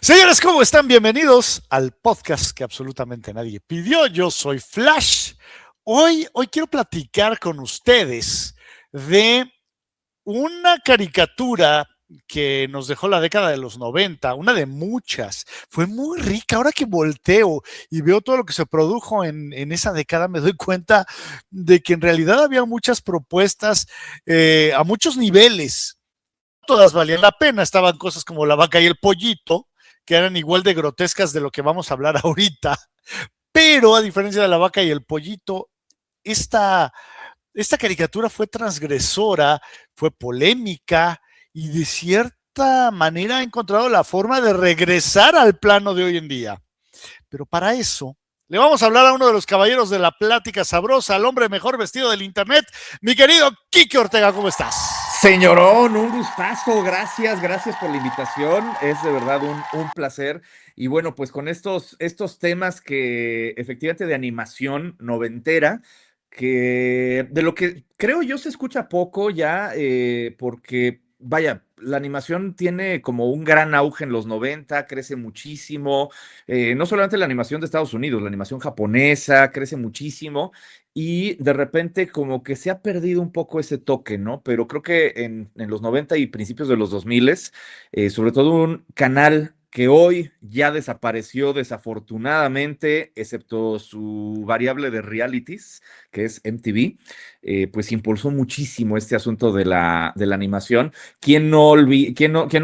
Señores, ¿cómo están? Bienvenidos al podcast que absolutamente nadie pidió. Yo soy Flash. Hoy quiero platicar con ustedes de una caricatura que nos dejó la década de los 90, una de muchas. Fue muy rica. Ahora que volteo y veo todo lo que se produjo en esa década, me doy cuenta de que en realidad había muchas propuestas a muchos niveles. Todas valían la pena. Estaban cosas como La Vaca y el Pollito, que eran igual de grotescas de lo que vamos a hablar ahorita. Pero a diferencia de La Vaca y el Pollito, esta caricatura fue transgresora, fue polémica y de cierta manera ha encontrado la forma de regresar al plano de hoy en día. Pero para eso le vamos a hablar a uno de los caballeros de la plática sabrosa, al hombre mejor vestido del internet, mi querido Kike Ortega. ¿Cómo estás? Señorón, un gustazo, gracias por la invitación, es de verdad un placer. Y bueno, pues con estos temas que efectivamente de animación noventera, que de lo que creo yo se escucha poco ya, porque vaya, la animación tiene como un gran auge en los 90, crece muchísimo, no solamente la animación de Estados Unidos, la animación japonesa crece muchísimo y de repente como que se ha perdido un poco ese toque, ¿no? Pero creo que en los 90 y principios de los 2000, sobre todo un canal que hoy ya desapareció desafortunadamente, excepto su variable de realities, que es MTV, pues impulsó muchísimo este asunto de la animación. ¿Quién no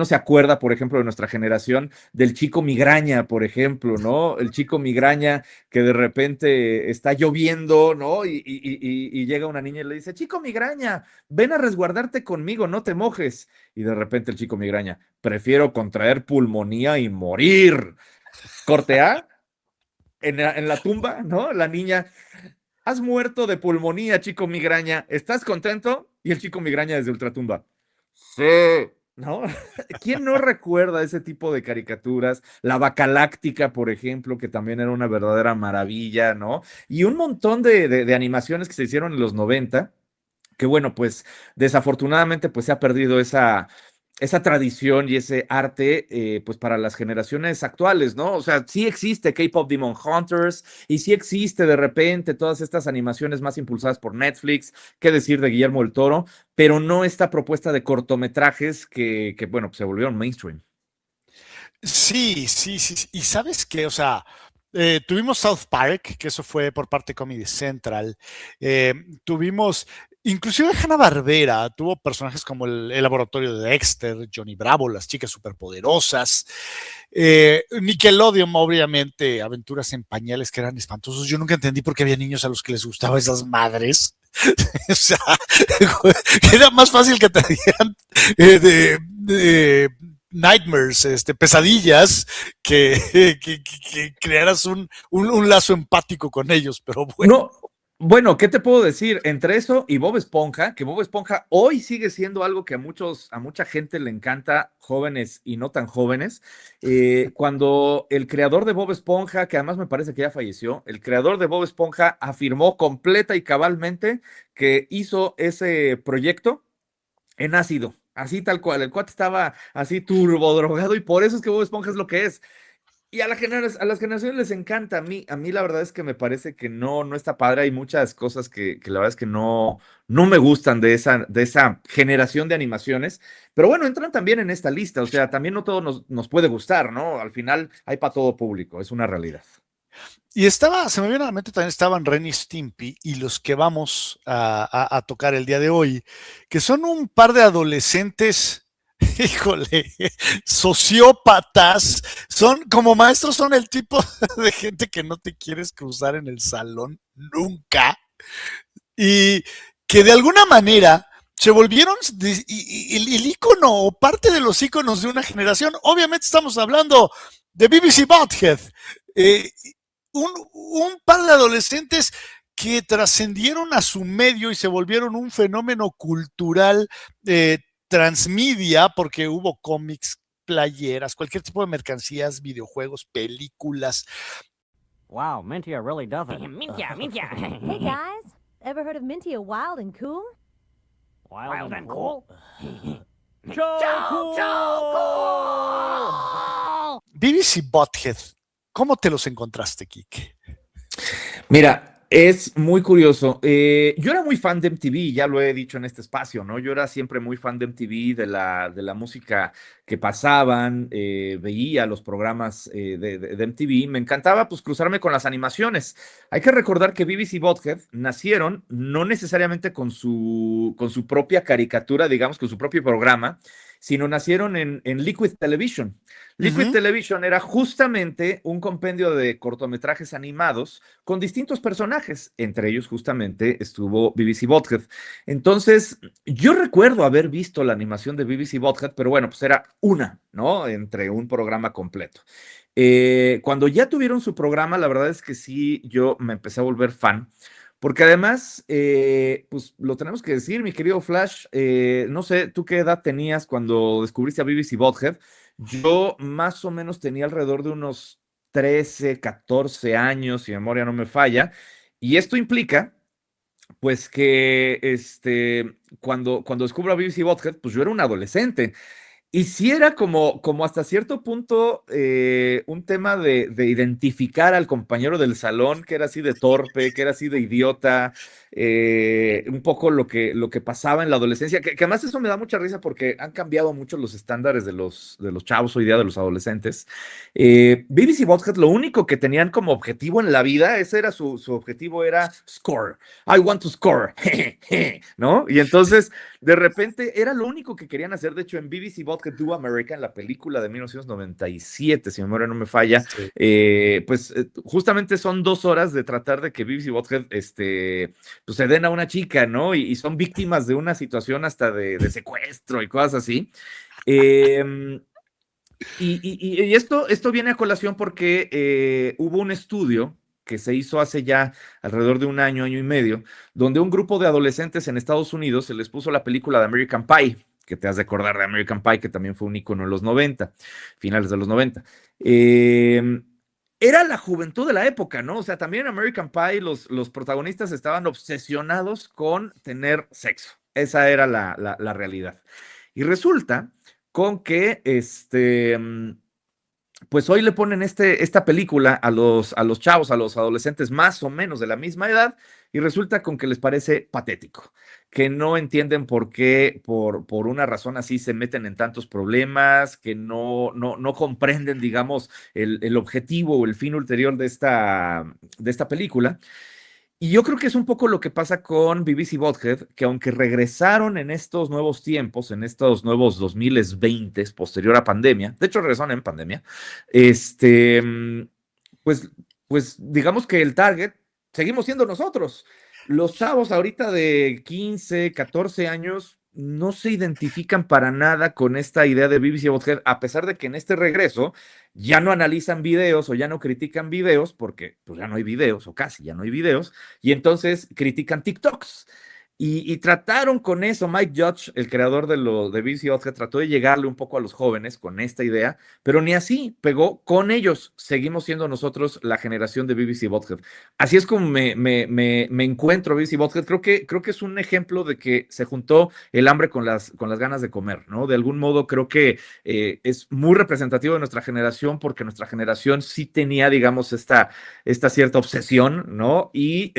se acuerda, por ejemplo, de nuestra generación, del Chico Migraña, por ejemplo, ¿no? El Chico Migraña que de repente está lloviendo, ¿no? Y llega una niña y le dice, Chico Migraña, ven a resguardarte conmigo, no te mojes. Y de repente el Chico Migraña, prefiero contraer pulmonía y morir. Corte A, en la tumba, ¿no? La niña, has muerto de pulmonía, Chico Migraña, ¿estás contento? Y el Chico Migraña desde ultratumba, sí, ¿no? ¿Quién no recuerda ese tipo de caricaturas? La Bacaláctica, por ejemplo, que también era una verdadera maravilla, ¿no? Y un montón de animaciones que se hicieron en los 90 que bueno, pues desafortunadamente pues se ha perdido esa tradición y ese arte pues para las generaciones actuales, ¿no? O sea, sí existe K-Pop Demon Hunters y sí existe de repente todas estas animaciones más impulsadas por Netflix, qué decir de Guillermo del Toro, pero no esta propuesta de cortometrajes que bueno, pues se volvieron mainstream. Sí. Y sabes qué, o sea, tuvimos South Park, que eso fue por parte de Comedy Central. Tuvimos, inclusive Hanna-Barbera, tuvo personajes como el laboratorio de Dexter, Johnny Bravo, las chicas superpoderosas. Nickelodeon, obviamente, aventuras en pañales que eran espantosos. Yo nunca entendí por qué había niños a los que les gustaban esas madres. O sea, era más fácil que te dieran de nightmares, pesadillas, que crearas un lazo empático con ellos, pero bueno. No, bueno, ¿qué te puedo decir? Entre eso y Bob Esponja, que Bob Esponja hoy sigue siendo algo que a mucha gente le encanta, jóvenes y no tan jóvenes. Cuando el creador de Bob Esponja, que además me parece que ya falleció, el creador de Bob Esponja afirmó completa y cabalmente que hizo ese proyecto en ácido, así tal cual. El cuate estaba así turbo drogado y por eso es que Bob Esponja es lo que es. Y a las generaciones les encanta. A mí la verdad es que me parece que no está padre. Hay muchas cosas que la verdad es que no me gustan de esa generación de animaciones. Pero bueno, entran también en esta lista. O sea, también no todo nos puede gustar, ¿no? Al final hay para todo público, es una realidad. Y se me viene a la mente también estaban Ren y Stimpy y los que vamos a tocar el día de hoy, que son un par de adolescentes, híjole, sociópatas, son como maestros, son el tipo de gente que no te quieres cruzar en el salón nunca y que de alguna manera se volvieron el ícono o parte de los íconos de una generación. Obviamente estamos hablando de BBC Butthead. Eh, un par de adolescentes que trascendieron a su medio y se volvieron un fenómeno cultural transmedia, porque hubo cómics, playeras, cualquier tipo de mercancías, videojuegos, películas. Wow, Mintia really does it. Mintia. Hey guys, ever heard of Mintia Wild and Cool? Wild and cool? So cool! BBC Butthead, ¿cómo te los encontraste, Kike? Mira, es muy curioso. Yo era muy fan de MTV, ya lo he dicho en este espacio, ¿no? Yo era siempre muy fan de MTV, de la música que pasaban, veía los programas de MTV. Me encantaba pues cruzarme con las animaciones. Hay que recordar que BBC Butthead nacieron no necesariamente con su propia caricatura, digamos, con su propio programa, sino nacieron en Liquid Television. Liquid Television era justamente un compendio de cortometrajes animados con distintos personajes, entre ellos justamente estuvo BBC Butthead. Entonces, yo recuerdo haber visto la animación de BBC Butthead, pero bueno, pues era una, ¿no? Entre un programa completo. Cuando ya tuvieron su programa, la verdad es que sí, yo me empecé a volver fan. Porque además, pues lo tenemos que decir, mi querido Flash, no sé, ¿tú qué edad tenías cuando descubriste a BBC Butthead? Yo más o menos tenía alrededor de unos 13, 14 años, si mi memoria no me falla, y esto implica, pues que cuando descubro a BBC Butthead, pues yo era un adolescente. Y sí era como hasta cierto punto un tema de identificar al compañero del salón que era así de torpe, que era así de idiota, un poco lo que pasaba en la adolescencia, que además eso me da mucha risa porque han cambiado mucho los estándares de los chavos hoy día, de los adolescentes. BBC Butthead lo único que tenían como objetivo en la vida, ese era su objetivo, era score. I want to score, ¿no? Y entonces de repente era lo único que querían hacer. De hecho, en BBC Butthead Do America, en la película de 1997, si mi memoria no me falla, Sí. Justamente son 2 horas de tratar de que BBC Butthead pues se den a una chica, ¿no? Y son víctimas de una situación hasta de secuestro y cosas así. Y esto viene a colación porque hubo un estudio que se hizo hace ya alrededor de un año, año y medio, donde un grupo de adolescentes en Estados Unidos se les puso la película de American Pie, que te has de acordar de American Pie, que también fue un ícono en los 90, finales de los 90. Era la juventud de la época, ¿no? O sea, también en American Pie los protagonistas estaban obsesionados con tener sexo. Esa era la realidad. Y resulta con que pues hoy le ponen esta película a los chavos, a los adolescentes más o menos de la misma edad, y resulta con que les parece patético, que no entienden por qué, por una razón así, se meten en tantos problemas, que no comprenden, digamos, el objetivo o el fin ulterior de esta película. Y yo creo que es un poco lo que pasa con BBC Butthead, que aunque regresaron en estos nuevos tiempos, en estos nuevos 2020, posterior a pandemia, de hecho regresaron en pandemia, pues, pues digamos que el target seguimos siendo nosotros. Los chavos ahorita de 15, 14 años no se identifican para nada con esta idea de BBC Butthead, a pesar de que en este regreso ya no analizan videos o ya no critican videos, porque pues ya no hay videos, o casi ya no hay videos, y entonces critican TikToks. Y trataron con eso, Mike Judge, el creador de BBC Butthead, trató de llegarle un poco a los jóvenes con esta idea, pero ni así pegó con ellos. Seguimos siendo nosotros la generación de BBC Butthead. Así es como me encuentro BBC Butthead. Creo que es un ejemplo de que se juntó el hambre con las ganas de comer, ¿no? De algún modo creo que es muy representativo de nuestra generación, porque nuestra generación sí tenía, digamos, esta cierta obsesión, ¿no? Y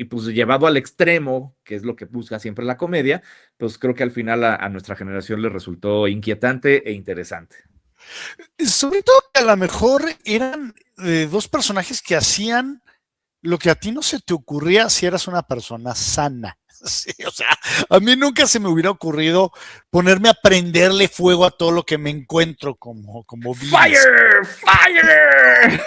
pues llevado al extremo, que es lo que busca siempre la comedia, pues creo que al final a nuestra generación le resultó inquietante e interesante. Sobre todo que a lo mejor eran dos personajes que hacían lo que a ti no se te ocurría si eras una persona sana. Sí, o sea, a mí nunca se me hubiera ocurrido ponerme a prenderle fuego a todo lo que me encuentro como ¡Fire! ¡Fire!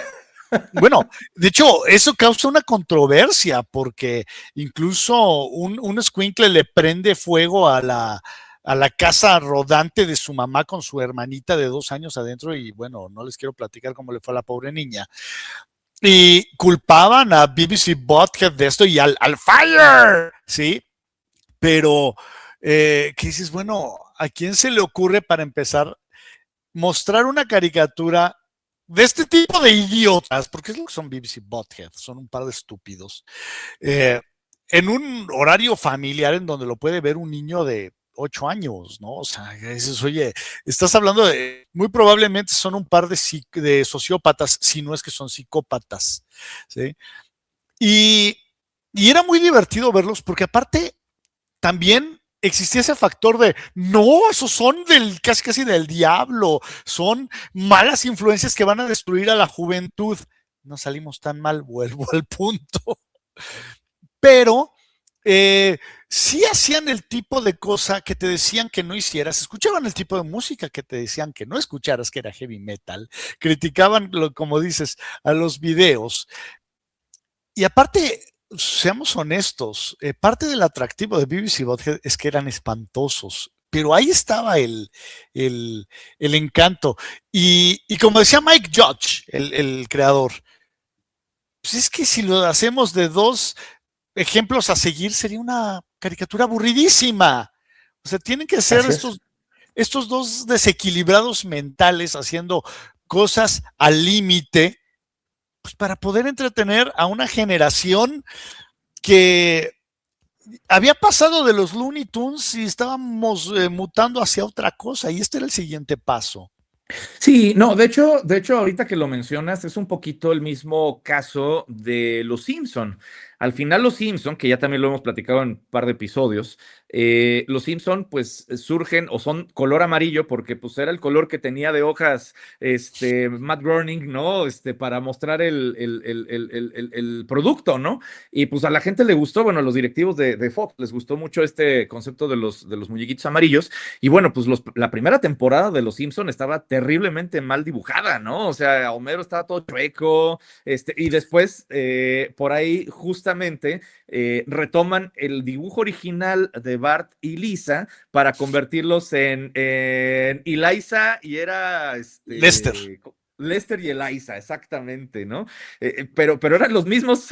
Bueno, de hecho, eso causa una controversia porque incluso un escuincle le prende fuego a la casa rodante de su mamá con su hermanita de 2 años adentro y bueno, no les quiero platicar cómo le fue a la pobre niña. Y culpaban a BBC Butthead de esto y al Fire, ¿sí? Pero, ¿qué dices? Bueno, ¿a quién se le ocurre para empezar mostrar una caricatura de este tipo de idiotas, porque es lo que son BBC Butthead, son un par de estúpidos, en un horario familiar en donde lo puede ver un niño de 8 años, ¿no? O sea, dices, oye, estás hablando de, muy probablemente son un par de sociópatas, si no es que son psicópatas, ¿sí? Y, y era muy divertido verlos porque aparte también existía ese factor de, no, esos son casi casi del diablo, son malas influencias que van a destruir a la juventud. No salimos tan mal, vuelvo al punto. Pero sí hacían el tipo de cosa que te decían que no hicieras, escuchaban el tipo de música que te decían que no escucharas, que era heavy metal, criticaban, como dices, a los videos. Y aparte, seamos honestos, parte del atractivo de BBC Bothead es que eran espantosos, pero ahí estaba el, el encanto. Y como decía Mike Judge, el creador, pues es que si lo hacemos de dos ejemplos a seguir, sería una caricatura aburridísima. O sea, tienen que ser estos dos desequilibrados mentales haciendo cosas al límite, pues para poder entretener a una generación que había pasado de los Looney Tunes y estábamos mutando hacia otra cosa, y este era el siguiente paso. Sí, no, de hecho, ahorita que lo mencionas, es un poquito el mismo caso de Los Simpson. Al final, Los Simpson, que ya también lo hemos platicado en un par de episodios, Los Simpson, pues surgen o son color amarillo porque pues era el color que tenía de hojas Matt Groening, ¿no? Para mostrar el producto, ¿no? Y pues a la gente le gustó, bueno, a los directivos de Fox les gustó mucho este concepto de los muñequitos amarillos. Y bueno, pues la primera temporada de Los Simpson estaba terriblemente mal dibujada, ¿no? O sea, Homero estaba todo chueco, y después, por ahí, justamente, retoman el dibujo original de Bart y Lisa para convertirlos en Eliza y era, Lester. Lester y Eliza, exactamente, ¿no? Pero eran los mismos,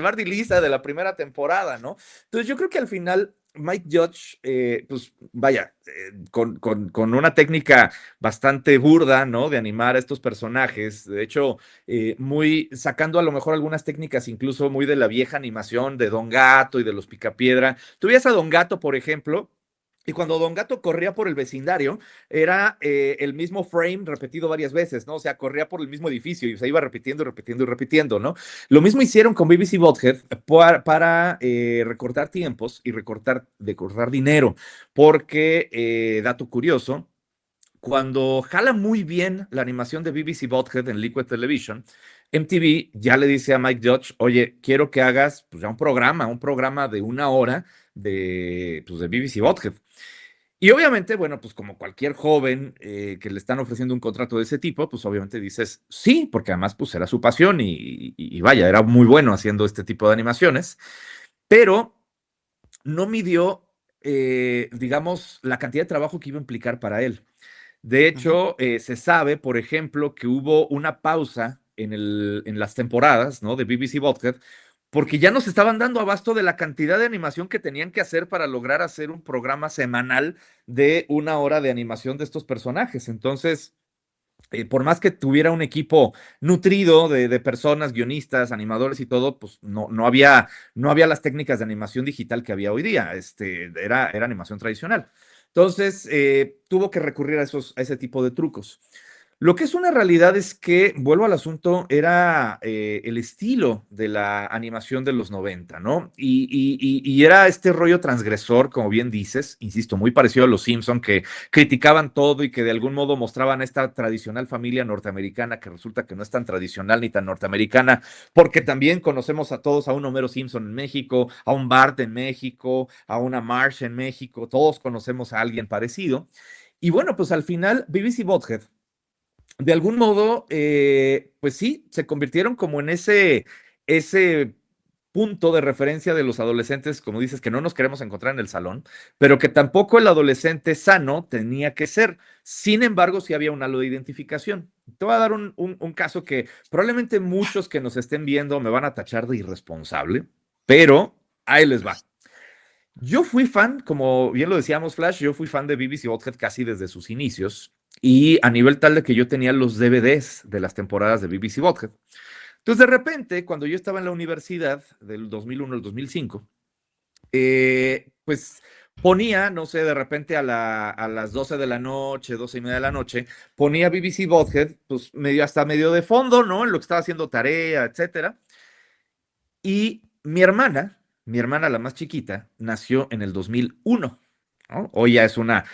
Bart y Lisa de la primera temporada, ¿no? Entonces yo creo que al final Mike Judge, pues vaya, con una técnica bastante burda, ¿no? De animar a estos personajes, de hecho, muy sacando a lo mejor algunas técnicas incluso muy de la vieja animación de Don Gato y de los Picapiedra. Tú veías a Don Gato, por ejemplo, y cuando Don Gato corría por el vecindario, era el mismo frame repetido varias veces, ¿no? O sea, corría por el mismo edificio y se iba repitiendo, repitiendo y repitiendo, ¿no? Lo mismo hicieron con BBC Bothead para recortar tiempos y recortar dinero, porque, dato curioso, cuando jala muy bien la animación de BBC Bothead en Liquid Television, MTV ya le dice a Mike Judge, oye, quiero que hagas pues, ya un programa de 1 hora pues, de BBC Bothead. Y obviamente, bueno, pues como cualquier joven que le están ofreciendo un contrato de ese tipo, pues obviamente dices sí, porque además pues era su pasión y vaya, era muy bueno haciendo este tipo de animaciones, pero no midió, digamos, la cantidad de trabajo que iba a implicar para él. De hecho, se sabe, por ejemplo, que hubo una pausa en las temporadas, ¿no? De BBC Bothead, porque ya no se estaban dando abasto de la cantidad de animación que tenían que hacer para lograr hacer un programa semanal de 1 hora de animación de estos personajes. Entonces, por más que tuviera un equipo nutrido de personas, guionistas, animadores y todo, pues no había las técnicas de animación digital que había hoy día. Era animación tradicional. Entonces, tuvo que recurrir a ese tipo de trucos. Lo que es una realidad es que, vuelvo al asunto, era el estilo de la animación de los 90, ¿no? Y era este rollo transgresor, como bien dices, insisto, muy parecido a los Simpson, que criticaban todo y que de algún modo mostraban esta tradicional familia norteamericana, que resulta que no es tan tradicional ni tan norteamericana, porque también conocemos a todos, a un Homero Simpson en México, a un Bart en México, a una Marge en México, todos conocemos a alguien parecido. Y bueno, pues al final, BBC Bothead de algún modo, pues sí, se convirtieron como en ese punto de referencia de los adolescentes, como dices, que no nos queremos encontrar en el salón, pero que tampoco el adolescente sano tenía que ser. Sin embargo, sí había un halo de identificación. Te voy a dar un caso que probablemente muchos que nos estén viendo me van a tachar de irresponsable, pero ahí les va. Yo fui fan, como bien lo decíamos, Flash, yo fui fan de BBC Bothead casi desde sus inicios y a nivel tal de que yo tenía los DVDs de las temporadas de BBC Bothead. Entonces, de repente, cuando yo estaba en la universidad del 2001 al 2005, pues ponía, no sé, de repente a las 12 de la noche, 12:30 de la noche, ponía BBC Bothead, pues hasta medio de fondo, ¿no? En lo que estaba haciendo tarea, etcétera. Y mi hermana la más chiquita, nació en el 2001, ¿no? Hoy ya es una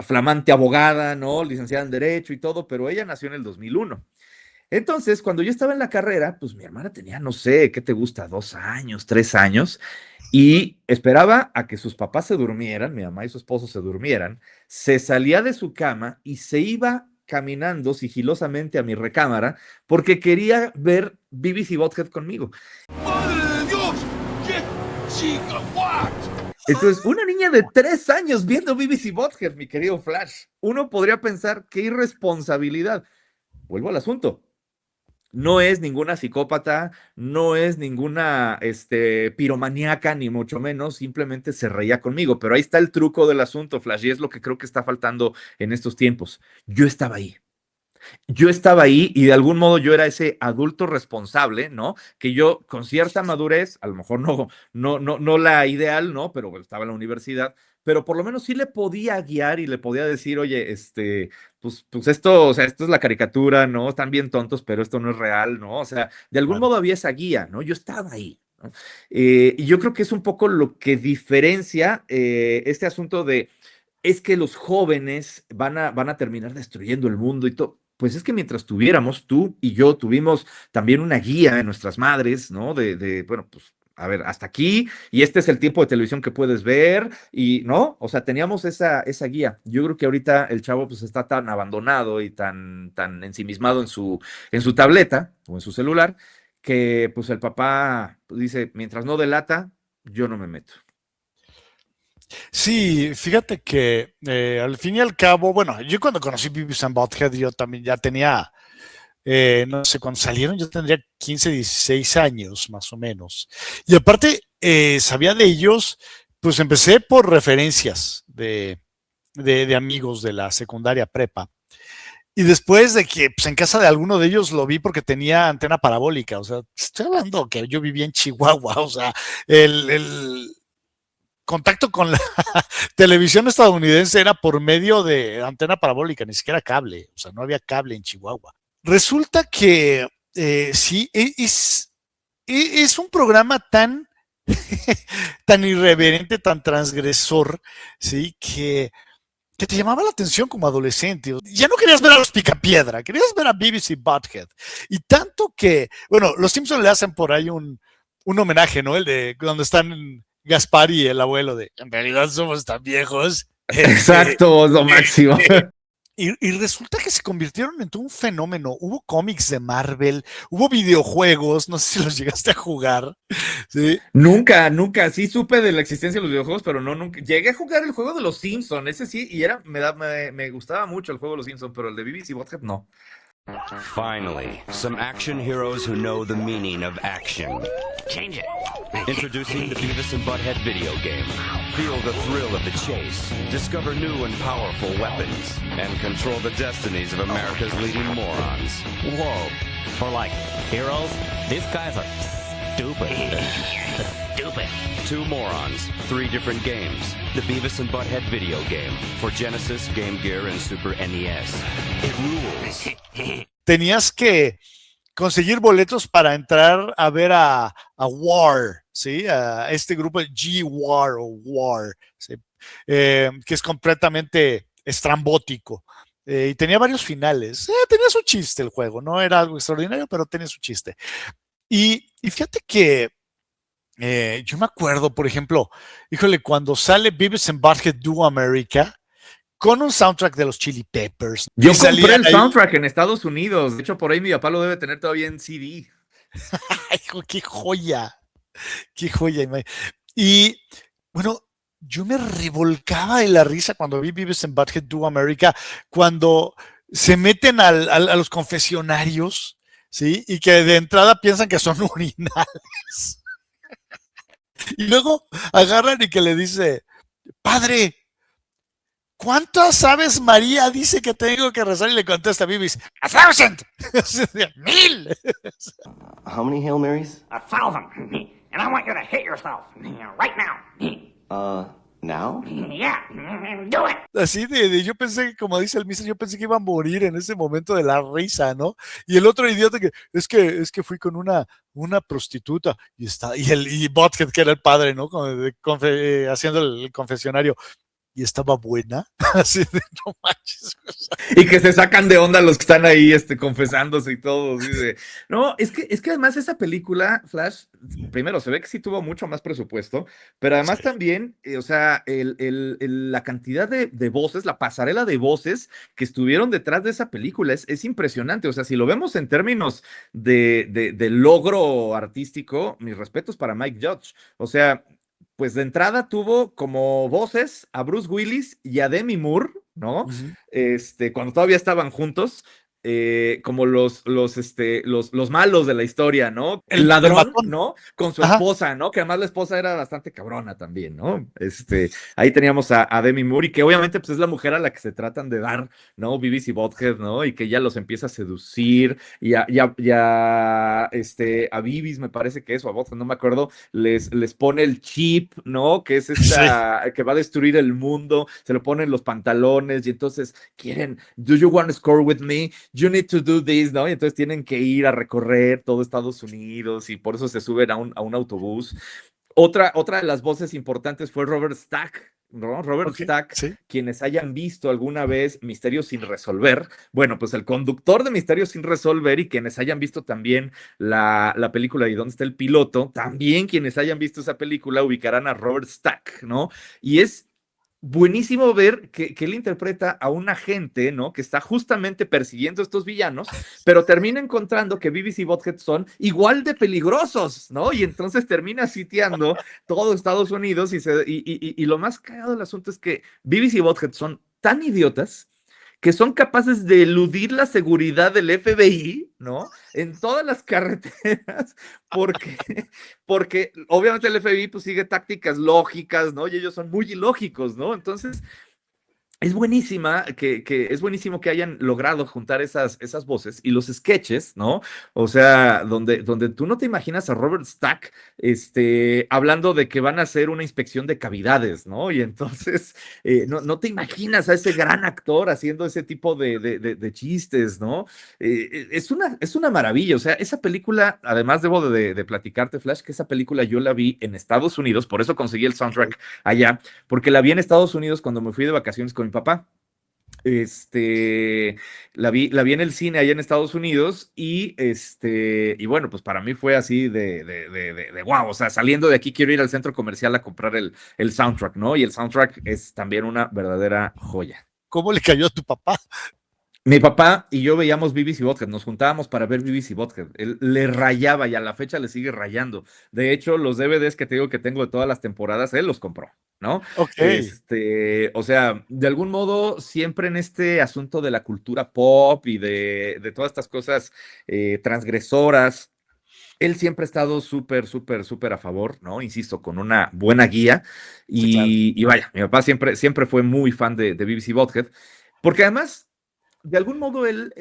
flamante abogada, ¿no? Licenciada en Derecho y todo, pero ella nació en el 2001. Entonces, cuando yo estaba en la carrera, pues mi hermana tenía, no sé, ¿qué te gusta? 2 años, 3 años, y esperaba a que sus papás se durmieran, mi mamá y su esposo se durmieran, se salía de su cama y se iba caminando sigilosamente a mi recámara porque quería ver BBC Bothead conmigo. ¡Madre de Dios! ¡Qué chica! ¿What? Entonces, una niña de 3 años viendo BBC Bothead, mi querido Flash, uno podría pensar qué irresponsabilidad. Vuelvo al asunto. No es ninguna psicópata, no es ninguna piromaníaca, ni mucho menos, simplemente se reía conmigo. Pero ahí está el truco del asunto, Flash, y es lo que creo que está faltando en estos tiempos. Yo estaba ahí. Yo estaba ahí y de algún modo yo era ese adulto responsable, ¿no? Que yo con cierta madurez, a lo mejor no la ideal, ¿no? Pero bueno, estaba en la universidad, pero por lo menos sí le podía guiar y le podía decir, oye, pues esto, o sea, esto es la caricatura, ¿no? Están bien tontos, pero esto no es real, ¿no? O sea, de algún modo había esa guía, ¿no? Yo estaba ahí, ¿no? Y yo creo que es un poco lo que diferencia este asunto de es que los jóvenes van a terminar destruyendo el mundo y todo. Pues es que mientras tuviéramos, tú y yo tuvimos también una guía en nuestras madres, ¿no? Bueno, pues, a ver, hasta aquí, y este es el tiempo de televisión que puedes ver, y, ¿no? O sea, teníamos esa guía. Yo creo que ahorita el chavo, pues, está tan abandonado y tan ensimismado en su tableta o en su celular, que, pues, el papá pues, dice, mientras no delata, yo no me meto. Sí, fíjate que al fin y al cabo, bueno, yo cuando conocí Beavis and Butthead, yo también ya tenía, no sé, cuando salieron yo tendría 15, 16 años más o menos. Y aparte, sabía de ellos, pues empecé por referencias de amigos de la secundaria prepa. Y después de que pues, en casa de alguno de ellos lo vi porque tenía antena parabólica, o sea, estoy hablando que yo vivía en Chihuahua, o sea, el contacto con la televisión estadounidense era por medio de antena parabólica, ni siquiera cable, o sea, no había cable en Chihuahua. Resulta que sí, es un programa tan, tan irreverente, tan transgresor, ¿sí? Que te llamaba la atención como adolescente. Ya no querías ver a los Picapiedra, querías ver a BBC Butthead. Y tanto que, bueno, los Simpsons le hacen por ahí un homenaje, ¿no? El de donde están Gaspar y el abuelo de, en realidad somos tan viejos. Exacto, lo máximo. Y resulta que se convirtieron en todo un fenómeno. Hubo cómics de Marvel, hubo videojuegos, no sé si los llegaste a jugar. ¿Sí? Nunca, sí supe de la existencia de los videojuegos, pero nunca. Llegué a jugar el juego de los Simpsons, ese sí, y me gustaba mucho el juego de los Simpsons, pero el de BBC Bothead no. Finally, some action heroes who know the meaning of action. Change it. Introducing the Beavis and Butthead video game. Feel the thrill of the chase, discover new and powerful weapons, and control the destinies of America's leading morons. Whoa. For like heroes, these guys are stupid. Stupid. 2 morons, 3 different games. The Beavis and Butthead video game for Genesis, Game Gear, and Super NES. It rules. Tenías que conseguir boletos para entrar a ver a War, ¿sí? A este grupo G-War o War, ¿sí? Que es completamente estrambótico. Y tenía varios finales. Tenía su chiste el juego, no era algo extraordinario, pero tenía su chiste. Y fíjate que yo me acuerdo, por ejemplo, híjole, cuando sale Beavis and Butthead Do America, con un soundtrack de los Chili Peppers. Yo compré el soundtrack en Estados Unidos. De hecho, por ahí mi papá lo debe tener todavía en CD. Ay, qué joya. Qué joya. Y bueno, yo me revolcaba de la risa cuando vi Beavis and Butthead Do America, cuando se meten a los confesionarios, ¿sí? Y que de entrada piensan que son urinales. Y luego agarran y que le dice, padre, ¿cuántas aves María dice que tengo que rezar? Y le contesta a Beavis, 1,000. 1,000. How many Hail Marys? 1,000. And I want you to hit yourself right now. Now? Así yo pensé, como dice el mister, yo pensé que iba a morir en ese momento de la risa, ¿no? Y el otro idiota es que fui con una prostituta y Butthead, que era el padre, ¿no? Haciendo el confesionario. Y estaba buena, así de no manches. Y que se sacan de onda los que están ahí confesándose y todo. No, es que además esa película, Flash, primero se ve que sí tuvo mucho más presupuesto, pero además también, o sea, la cantidad de voces, la pasarela de voces que estuvieron detrás de esa película es impresionante. O sea, si lo vemos en términos de logro artístico, mis respetos para Mike Judge. O sea, pues de entrada tuvo como voces a Bruce Willis y a Demi Moore, ¿no? Uh-huh. Cuando todavía estaban juntos, como los malos de la historia, ¿no? El ladrón, ¿no? Con su esposa, ¿no? Que además la esposa era bastante cabrona también, ¿no? Ahí teníamos a Demi Moore, y que obviamente pues es la mujer a la que se tratan de dar, ¿no? Beavis y Butthead, ¿no? Y que ya los empieza a seducir, y a Beavis, me parece que eso, a Butthead, no me acuerdo, les pone el chip, ¿no? Que es que va a destruir el mundo, se lo ponen los pantalones, y entonces quieren, do you want to score with me? You need to do this, ¿no? Y entonces tienen que ir a recorrer todo Estados Unidos, y por eso se suben a un autobús. Otra de las voces importantes fue Robert Stack, ¿no? Robert Stack, ¿sí? Quienes hayan visto alguna vez Misterios sin resolver, bueno, pues el conductor de Misterios sin resolver, y quienes hayan visto también la película ¿Y dónde está el piloto? También quienes hayan visto esa película ubicarán a Robert Stack, ¿no? Y es buenísimo ver que él interpreta a un agente, ¿no? Que está justamente persiguiendo a estos villanos, pero termina encontrando que Beavis y Butthead son igual de peligrosos, ¿no? Y entonces termina sitiando todo Estados Unidos, y lo más cagado del asunto es que Beavis y Butthead son tan idiotas que son capaces de eludir la seguridad del FBI, ¿no? En todas las carreteras, porque obviamente el FBI pues sigue tácticas lógicas, ¿no? Y ellos son muy ilógicos, ¿no? Entonces, es buenísima, es buenísimo que hayan logrado juntar esas voces y los sketches, ¿no? O sea, donde tú no te imaginas a Robert Stack hablando de que van a hacer una inspección de cavidades, ¿no? Y entonces no te imaginas a ese gran actor haciendo ese tipo de chistes, ¿no? Es una maravilla. O sea, esa película, además debo de platicarte, Flash, que esa película yo la vi en Estados Unidos, por eso conseguí el soundtrack allá, porque la vi en Estados Unidos cuando me fui de vacaciones con mi papá. La vi en el cine allá en Estados Unidos, y bueno, pues para mí fue así de wow. O sea, saliendo de aquí quiero ir al centro comercial a comprar el soundtrack, ¿no? Y el soundtrack es también una verdadera joya. ¿Cómo le cayó a tu papá? Mi papá y yo veíamos Beavis y Butthead, nos juntábamos para ver Beavis y Butthead. Él le rayaba, y a la fecha le sigue rayando. De hecho, los DVDs que te digo que tengo de todas las temporadas, él los compró, ¿no? Ok. O sea, de algún modo, siempre en este asunto de la cultura pop y de todas estas cosas transgresoras, él siempre ha estado súper a favor, ¿no? Insisto, con una buena guía. Y vaya, mi papá siempre fue muy fan de Beavis y Butthead, porque además, de algún modo, él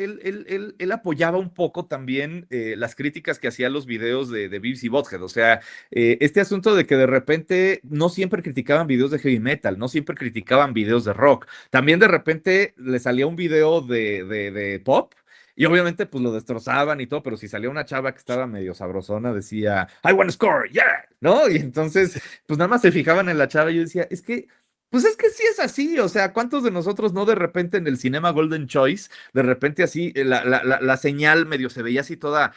apoyaba un poco también las críticas que hacía los videos de Beavis y Butthead. O sea, este asunto de que de repente no siempre criticaban videos de heavy metal, no siempre criticaban videos de rock. También de repente le salía un video de pop, y obviamente pues lo destrozaban y todo, pero si salía una chava que estaba medio sabrosona, decía, I want to score, yeah, ¿no? Y entonces, pues nada más se fijaban en la chava, y yo decía, pues es que sí es así. O sea, ¿cuántos de nosotros no de repente en el cinema Golden Choice, de repente así, la señal medio se veía así toda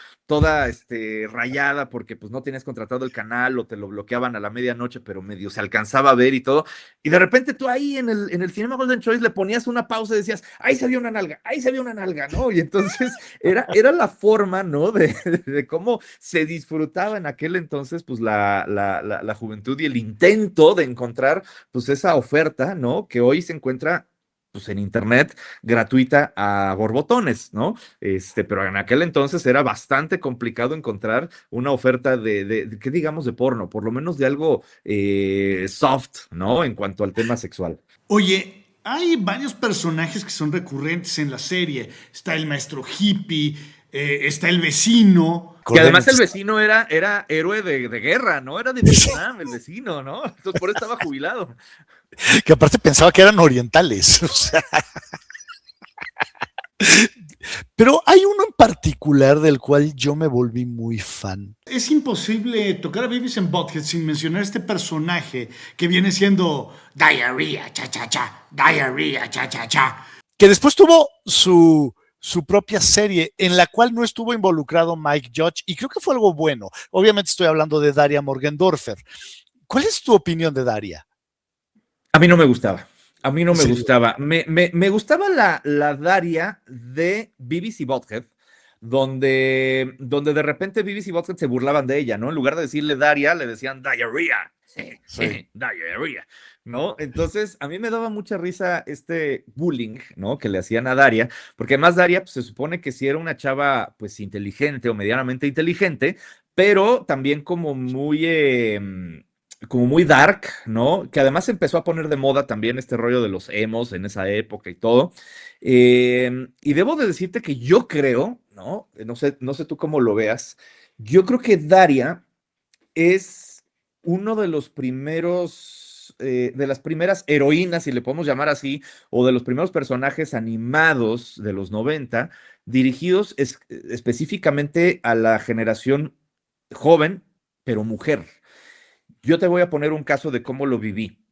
rayada, porque pues no tenías contratado el canal, o te lo bloqueaban a la medianoche, pero medio se alcanzaba a ver y todo, y de repente tú ahí en el cinema Golden Choice le ponías una pausa y decías, ahí se vio una nalga, ¿no? Y entonces era la forma, ¿no? De cómo se disfrutaba en aquel entonces, pues la juventud, y el intento de encontrar pues esa oferta, ¿no? Que hoy se encuentra pues en internet gratuita a borbotones, ¿no? Pero en aquel entonces era bastante complicado encontrar una oferta de ¿qué digamos? De porno, por lo menos de algo soft, ¿no? En cuanto al tema sexual. Oye, hay varios personajes que son recurrentes en la serie. Está el maestro hippie, está el vecino. Que además el vecino era héroe de guerra, ¿no? Era de Vietnam, el vecino, ¿no? Entonces por eso estaba jubilado. Que aparte pensaba que eran orientales. O sea. Pero hay uno en particular del cual yo me volví muy fan. Es imposible tocar a Beavis and Butthead sin mencionar este personaje que viene siendo Diarrhea, cha-cha-cha, Diarrhea, cha-cha-cha. Que después tuvo su propia serie en la cual no estuvo involucrado Mike Judge y creo que fue algo bueno. Obviamente estoy hablando de Daria Morgendorffer. ¿Cuál es tu opinión de Daria? A mí no me gustaba. A mí no me Sí. gustaba. Me gustaba la Daria de Beavis y Butthead, donde de repente Beavis y Butthead se burlaban de ella, ¿no? En lugar de decirle Daria, le decían Diarrhea. Sí. Diarrhea, ¿no? Entonces, a mí me daba mucha risa este bullying, ¿no? Que le hacían a Daria, porque además Daria, pues, se supone que sí era una chava, pues, inteligente o medianamente inteligente, pero también como muy dark, ¿no? Que además empezó a poner de moda también este rollo de los emos en esa época y todo. Y debo de decirte que yo creo, ¿no? No sé tú cómo lo veas. Yo creo que Daria es uno de los primeros, de las primeras heroínas, si le podemos llamar así, o de los primeros personajes animados de los 90, dirigidos específicamente a la generación joven, pero mujer. Yo te voy a poner un caso de cómo lo viví.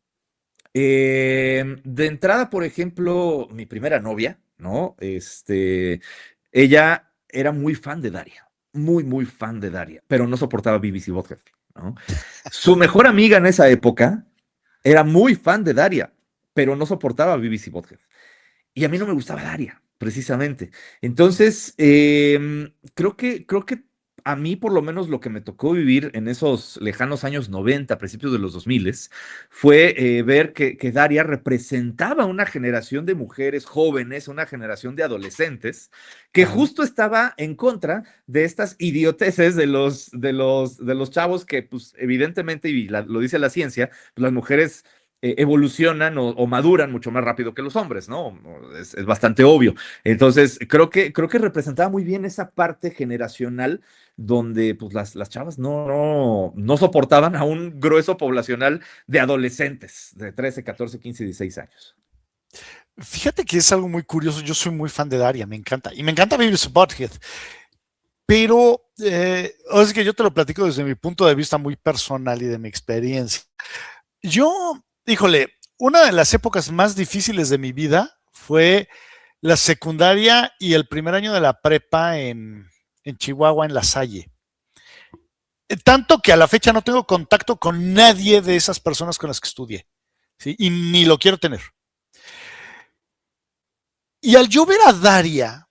De entrada, por ejemplo, mi primera novia, ¿no? Ella era muy fan de Daria, muy fan de Daria, pero no soportaba Beavis y Butthead, ¿no? Su mejor amiga en esa época era muy fan de Daria, pero no soportaba Beavis y Butthead. Y a mí no me gustaba Daria, precisamente. Entonces, creo que a mí, por lo menos, lo que me tocó vivir en esos lejanos años 90, principios de los 2000, fue ver que Daria representaba una generación de mujeres jóvenes, una generación de adolescentes, que justo estaba en contra de estas idioteces de los chavos que, pues, evidentemente, y lo dice la ciencia, pues, las mujeres evolucionan o maduran mucho más rápido que los hombres, ¿no? Es bastante obvio. Entonces, creo que representaba muy bien esa parte generacional donde, pues, las chavas no soportaban a un grueso poblacional de adolescentes de 13, 14, 15, 16 años. Fíjate que es algo muy curioso. Yo soy muy fan de Daria, me encanta. Y me encanta Beavis and Butthead. Pero es que yo te lo platico desde mi punto de vista muy personal y de mi experiencia. Yo, híjole, una de las épocas más difíciles de mi vida fue la secundaria y el primer año de la prepa en Chihuahua, en La Salle. Tanto que a la fecha no tengo contacto con nadie de esas personas con las que estudié, ¿sí? Y ni lo quiero tener. Y al yo ver a Daria,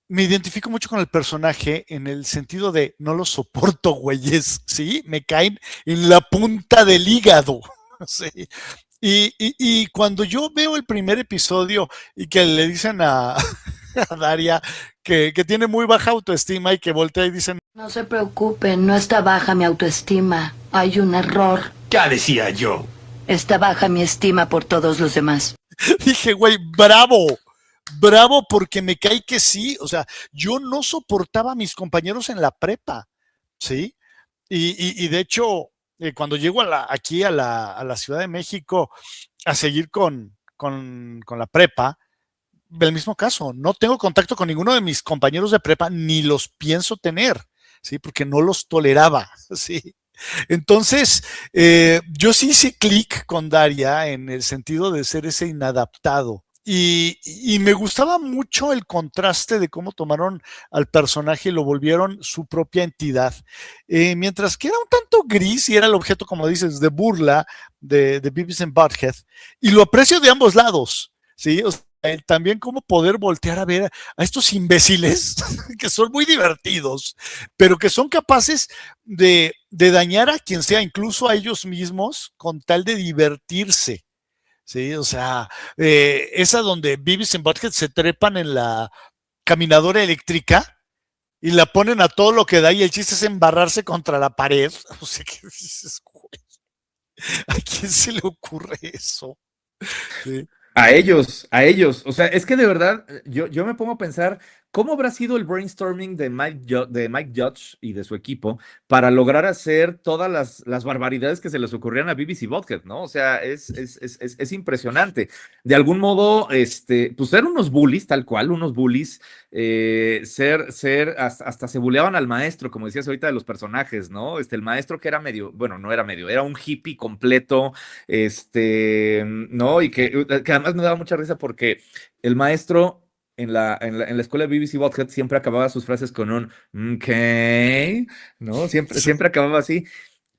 me identifico mucho con el personaje en el sentido de no lo soporto, güeyes, ¿sí? Me caen en la punta del hígado, ¿sí? Y cuando yo veo el primer episodio y que le dicen a Daria que tiene muy baja autoestima y que voltea y dicen: No se preocupen, no está baja mi autoestima. Hay un error. Ya decía yo. Está baja mi estima por todos los demás. Dije, güey, bravo, porque me cae que sí. O sea, yo no soportaba a mis compañeros en la prepa, ¿sí? Y de hecho, cuando llego aquí a la Ciudad de México a seguir con la prepa, el mismo caso, no tengo contacto con ninguno de mis compañeros de prepa, ni los pienso tener, ¿sí? Porque no los toleraba, ¿sí? Entonces, yo sí hice clic con Daria en el sentido de ser ese inadaptado. Y me gustaba mucho el contraste de cómo tomaron al personaje y lo volvieron su propia entidad. Mientras que era un tanto gris y era el objeto, como dices, de burla de Beavis and Butthead. Y lo aprecio de ambos lados, ¿sí? O sea, también como poder voltear a ver a estos imbéciles que son muy divertidos, pero que son capaces de dañar a quien sea, incluso a ellos mismos, con tal de divertirse. Sí, o sea, esa donde Beavis and Butthead se trepan en la caminadora eléctrica y la ponen a todo lo que da y el chiste es embarrarse contra la pared. O sea, ¿qué dices, güey? ¿A quién se le ocurre eso? Sí. A ellos, a ellos. O sea, es que de verdad, yo me pongo a pensar cómo habrá sido el brainstorming de Mike Judge y de su equipo para lograr hacer todas las barbaridades que se les ocurrían a BBC Butthead, ¿no? O sea, es impresionante. De algún modo, pues ser unos bullies, tal cual, unos bullies, hasta se bulleaban al maestro, como decías ahorita de los personajes, ¿no? El maestro que era medio, bueno, no era medio, era un hippie completo, ¿no? Y que además me daba mucha risa porque el maestro en la escuela de BBC Bothead siempre acababa sus frases con un "ok", ¿no? Siempre acababa así.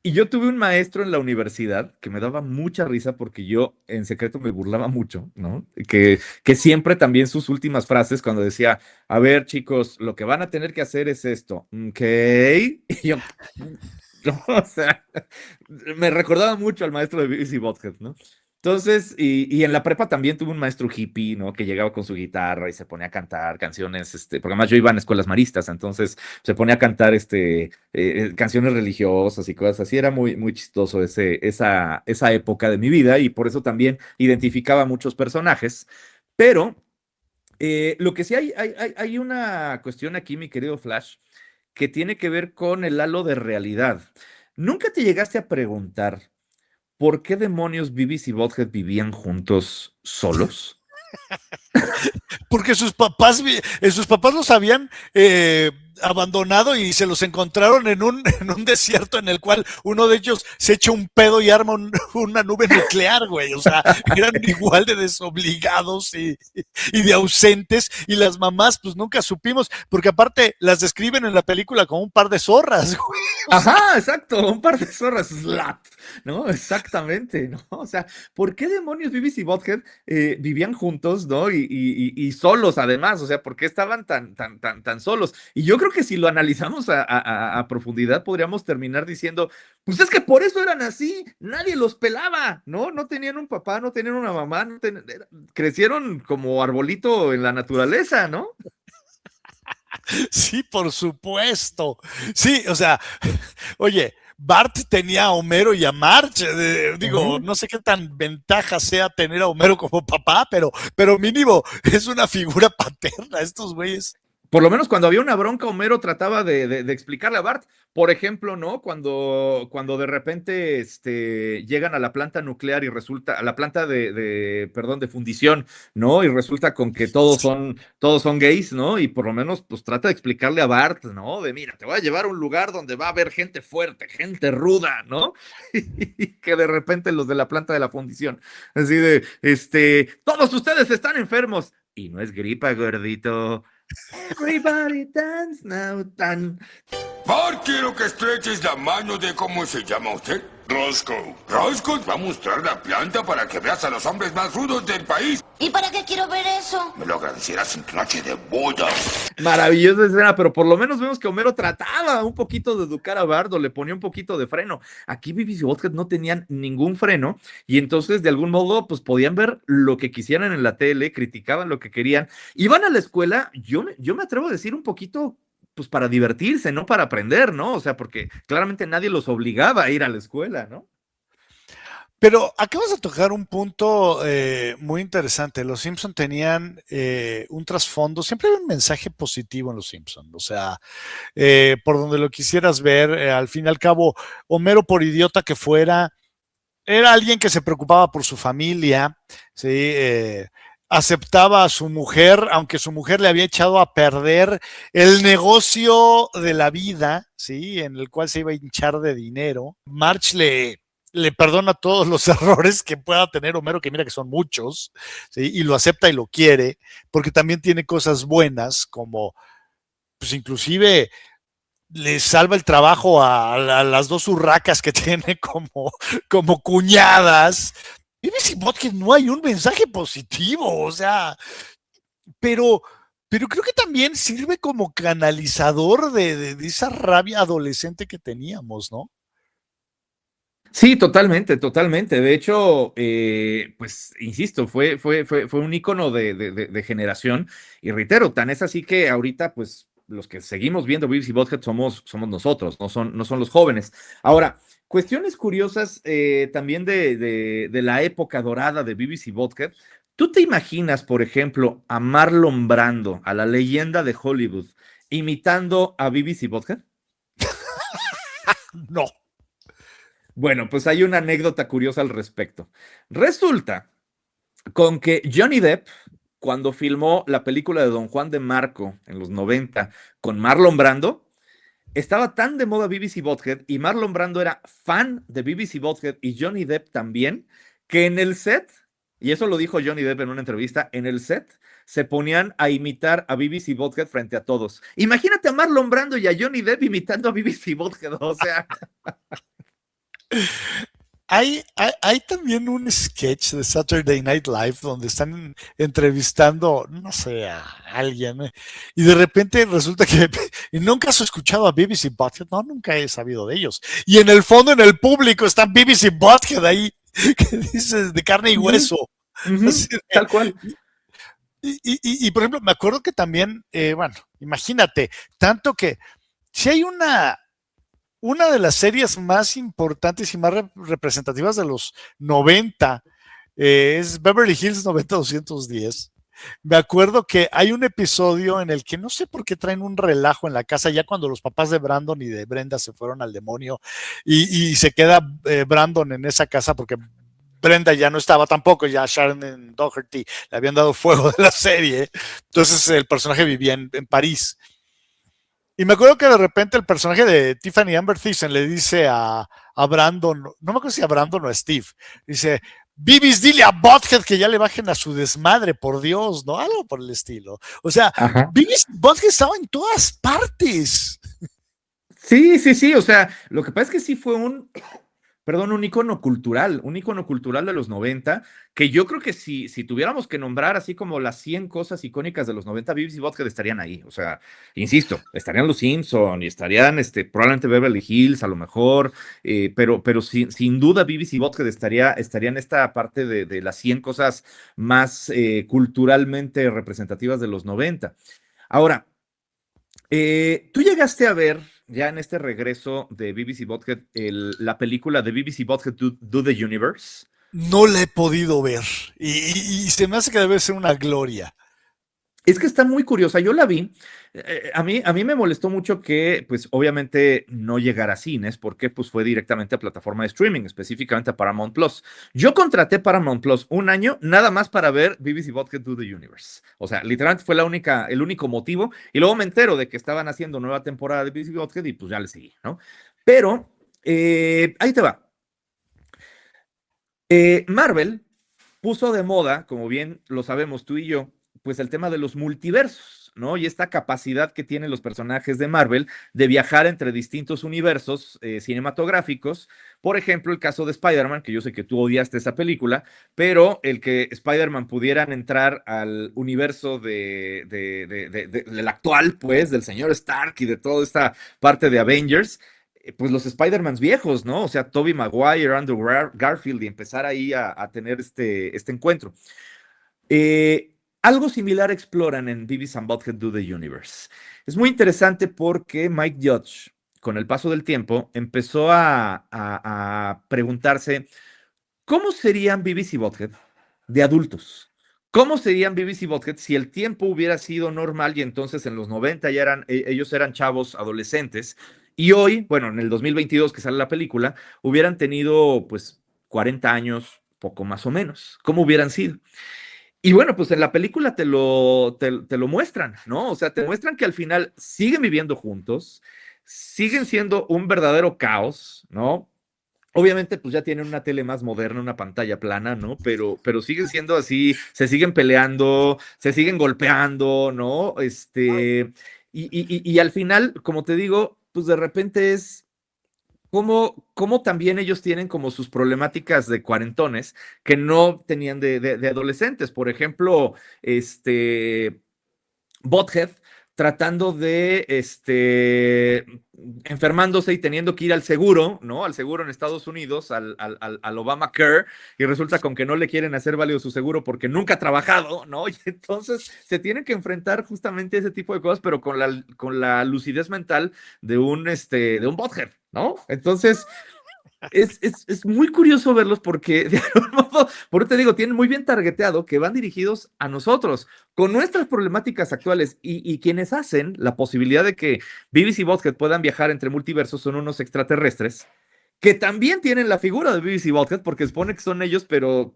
Y yo tuve un maestro en la universidad que me daba mucha risa porque yo en secreto me burlaba mucho, ¿no? Que siempre también sus últimas frases cuando decía, a ver chicos, lo que van a tener que hacer es esto, ¿ok? Y yo, no, o sea, me recordaba mucho al maestro de BBC Bothead, ¿no? Entonces, y en la prepa también tuve un maestro hippie, ¿no? Que llegaba con su guitarra y se ponía a cantar canciones, porque además yo iba en escuelas maristas, entonces se ponía a cantar canciones religiosas y cosas así. Era muy, muy chistoso esa época de mi vida y por eso también identificaba muchos personajes. Pero lo que sí hay una cuestión aquí, mi querido Flash, que tiene que ver con el halo de realidad. ¿Nunca te llegaste a preguntar por qué demonios Beavis y Butthead vivían juntos solos? Porque sus papás los habían abandonado y se los encontraron en un desierto en el cual uno de ellos se echa un pedo y arma una nube nuclear, güey. O sea, eran igual de desobligados y de ausentes, y las mamás pues nunca supimos, porque aparte las describen en la película como un par de zorras, güey. Ajá, exacto, un par de zorras, slut, ¿no? Exactamente, ¿no? O sea, ¿por qué demonios Beavis y Butthead vivían juntos, ¿no? Y solos además, o sea, ¿por qué estaban tan solos? Y yo creo que si lo analizamos a profundidad, podríamos terminar diciendo, pues es que por eso eran así, nadie los pelaba, ¿no? No tenían un papá, no tenían una mamá, crecieron como arbolito en la naturaleza, ¿no? Sí, por supuesto. Sí, o sea, oye, Bart tenía a Homero y a Marge. Digo, no sé qué tan ventaja sea tener a Homero como papá, pero mínimo es una figura paterna, estos güeyes. Por lo menos cuando había una bronca, Homero trataba de explicarle a Bart. Por ejemplo, ¿no? Cuando de repente llegan a la planta nuclear y resulta, a la planta perdón, de fundición, ¿no? Y resulta con que todos son gays, ¿no? Y por lo menos, pues trata de explicarle a Bart, ¿no? De mira, te voy a llevar a un lugar donde va a haber gente fuerte, gente ruda, ¿no? Y que de repente los de la planta de la fundición, así de, todos ustedes están enfermos. Y no es gripa, gordito. Everybody dance now, tan. Bart, quiero que estreches la mano de ¿cómo se llama usted? Roscoe. Roscoe va a mostrar la planta para que veas a los hombres más rudos del país. ¿Y para qué quiero ver eso? Me lo agradecerás en tu noche de bodas. Maravillosa escena, pero por lo menos vemos que Homero trataba un poquito de educar a Bart, le ponía un poquito de freno. Aquí Beavis y Butthead no tenían ningún freno y entonces de algún modo pues podían ver lo que quisieran en la tele, criticaban lo que querían, iban a la escuela, yo me atrevo a decir un poquito pues para divertirse, no para aprender, ¿no? O sea, porque claramente nadie los obligaba a ir a la escuela, ¿no? Pero acabas de tocar un punto muy interesante. Los Simpson tenían un trasfondo, siempre hay un mensaje positivo en los Simpson. O sea, por donde lo quisieras ver, al fin y al cabo, Homero, por idiota que fuera, era alguien que se preocupaba por su familia, ¿sí? Aceptaba a su mujer, aunque su mujer le había echado a perder el negocio de la vida, ¿sí? En el cual se iba a hinchar de dinero. Marge le perdona todos los errores que pueda tener Homero, que mira que son muchos, ¿sí? Y lo acepta y lo quiere, porque también tiene cosas buenas, como, pues inclusive le salva el trabajo a las dos urracas que tiene como cuñadas. Beavis y Butthead no hay un mensaje positivo, o sea, pero creo que también sirve como canalizador de esa rabia adolescente que teníamos, ¿no? Sí, totalmente, totalmente. De hecho, pues, insisto, fue un ícono de generación. Y reitero, tan es así que ahorita, pues, los que seguimos viendo Beavis y Butthead somos nosotros, no son los jóvenes. Ahora, cuestiones curiosas también de la época dorada de Beavis y Butthead, ¿Tú te imaginas, por ejemplo, a Marlon Brando, a la leyenda de Hollywood, imitando a BBC Butthead? No. Bueno, pues hay una anécdota curiosa al respecto. Resulta con que Johnny Depp, cuando filmó la película de Don Juan de Marco en los 90 con Marlon Brando, estaba tan de moda BBC Butthead y Marlon Brando era fan de BBC Butthead y Johnny Depp también, que en el set, y eso lo dijo Johnny Depp en una entrevista, en el set se ponían a imitar a BBC Butthead frente a todos. Imagínate a Marlon Brando y a Johnny Depp imitando a BBC Butthead, o sea... Hay también un sketch de Saturday Night Live donde están entrevistando, no sé, a alguien, y de repente resulta que y nunca has escuchado a BBC Butthead. No, nunca he sabido de ellos. Y en el fondo, en el público, están BBC Butthead ahí, que dices, de carne y hueso. Tal cual. Y, por ejemplo, me acuerdo que también, bueno, imagínate, tanto que si hay una de las series más importantes y más representativas de los 90 es Beverly Hills 90210. Me acuerdo que hay un episodio en el que no sé por qué traen un relajo en la casa, ya cuando los papás de Brandon y de Brenda se fueron al demonio y se queda Brandon en esa casa porque Brenda ya no estaba tampoco, ya Sharon Doherty le habían dado fuego de la serie. Entonces el personaje vivía en París. Y me acuerdo que de repente el personaje de Tiffany Amber Thiessen le dice a Brandon, no me acuerdo si a Brandon o a Steve, dice, Bibis, dile a Butthead que ya le bajen a su desmadre, por Dios, ¿no? Algo por el estilo. O sea, Bibis y Butthead estaban en todas partes. Sí, o sea, lo que pasa es que sí fue un icono cultural de los 90, que yo creo que si tuviéramos que nombrar así como las 100 cosas icónicas de los 90, Beavis y Butthead estarían ahí. O sea, insisto, estarían los Simpson y estarían probablemente Beverly Hills a lo mejor, pero sin duda Beavis y Butthead estaría en esta parte de las 100 cosas más culturalmente representativas de los 90. Ahora, tú llegaste a ver ya en este regreso de BBC Butthead la película de BBC Butthead Do the Universe. No la he podido ver y se me hace que debe ser una gloria. Es que está muy curiosa, yo la vi, a mí me molestó mucho que, pues, obviamente no llegara a cines, porque, pues, fue directamente a plataforma de streaming, específicamente a Paramount Plus. Yo contraté Paramount Plus un año nada más para ver BBC Butthead Do the Universe. O sea, literalmente fue el único motivo, y luego me entero de que estaban haciendo nueva temporada de BBC Butthead y pues ya le seguí, ¿no? Pero, ahí te va. Marvel puso de moda, como bien lo sabemos tú y yo, pues el tema de los multiversos, ¿no? Y esta capacidad que tienen los personajes de Marvel de viajar entre distintos universos cinematográficos. Por ejemplo, el caso de Spider-Man, que yo sé que tú odiaste esa película, pero el que Spider-Man pudieran entrar al universo del actual, pues, del señor Stark y de toda esta parte de Avengers, pues los Spider-Mans viejos, ¿no? O sea, Tobey Maguire, Andrew Garfield, y empezar ahí a tener este encuentro. Algo similar exploran en Beavis and Butthead Do the Universe. Es muy interesante porque Mike Judge, con el paso del tiempo, empezó a preguntarse ¿cómo serían Beavis y Butthead de adultos? ¿Cómo serían Beavis y Butthead si el tiempo hubiera sido normal y entonces en los 90 ellos eran chavos adolescentes y hoy, bueno, en el 2022 que sale la película, hubieran tenido pues 40 años, poco más o menos? ¿Cómo hubieran sido? Y bueno, pues en la película te lo muestran, ¿no? O sea, te muestran que al final siguen viviendo juntos, siguen siendo un verdadero caos, ¿no? Obviamente, pues ya tienen una tele más moderna, una pantalla plana, ¿no? Pero siguen siendo así, se siguen peleando, se siguen golpeando, ¿no? Y al final, como te digo, pues de repente es cómo también ellos tienen como sus problemáticas de cuarentones que no tenían de adolescentes. Por ejemplo, Butthead tratando de, enfermándose y teniendo que ir al seguro, ¿no? Al seguro en Estados Unidos, al Obamacare, y resulta con que no le quieren hacer válido su seguro porque nunca ha trabajado, ¿no? Y entonces se tienen que enfrentar justamente a ese tipo de cosas, pero con la lucidez mental de un Butthead, ¿no? Entonces, Es muy curioso verlos porque, de algún modo, por eso te digo, tienen muy bien targeteado que van dirigidos a nosotros, con nuestras problemáticas actuales, y quienes hacen la posibilidad de que Beavis y Butthead puedan viajar entre multiversos son unos extraterrestres que también tienen la figura de Beavis y Butthead, porque supone que son ellos, pero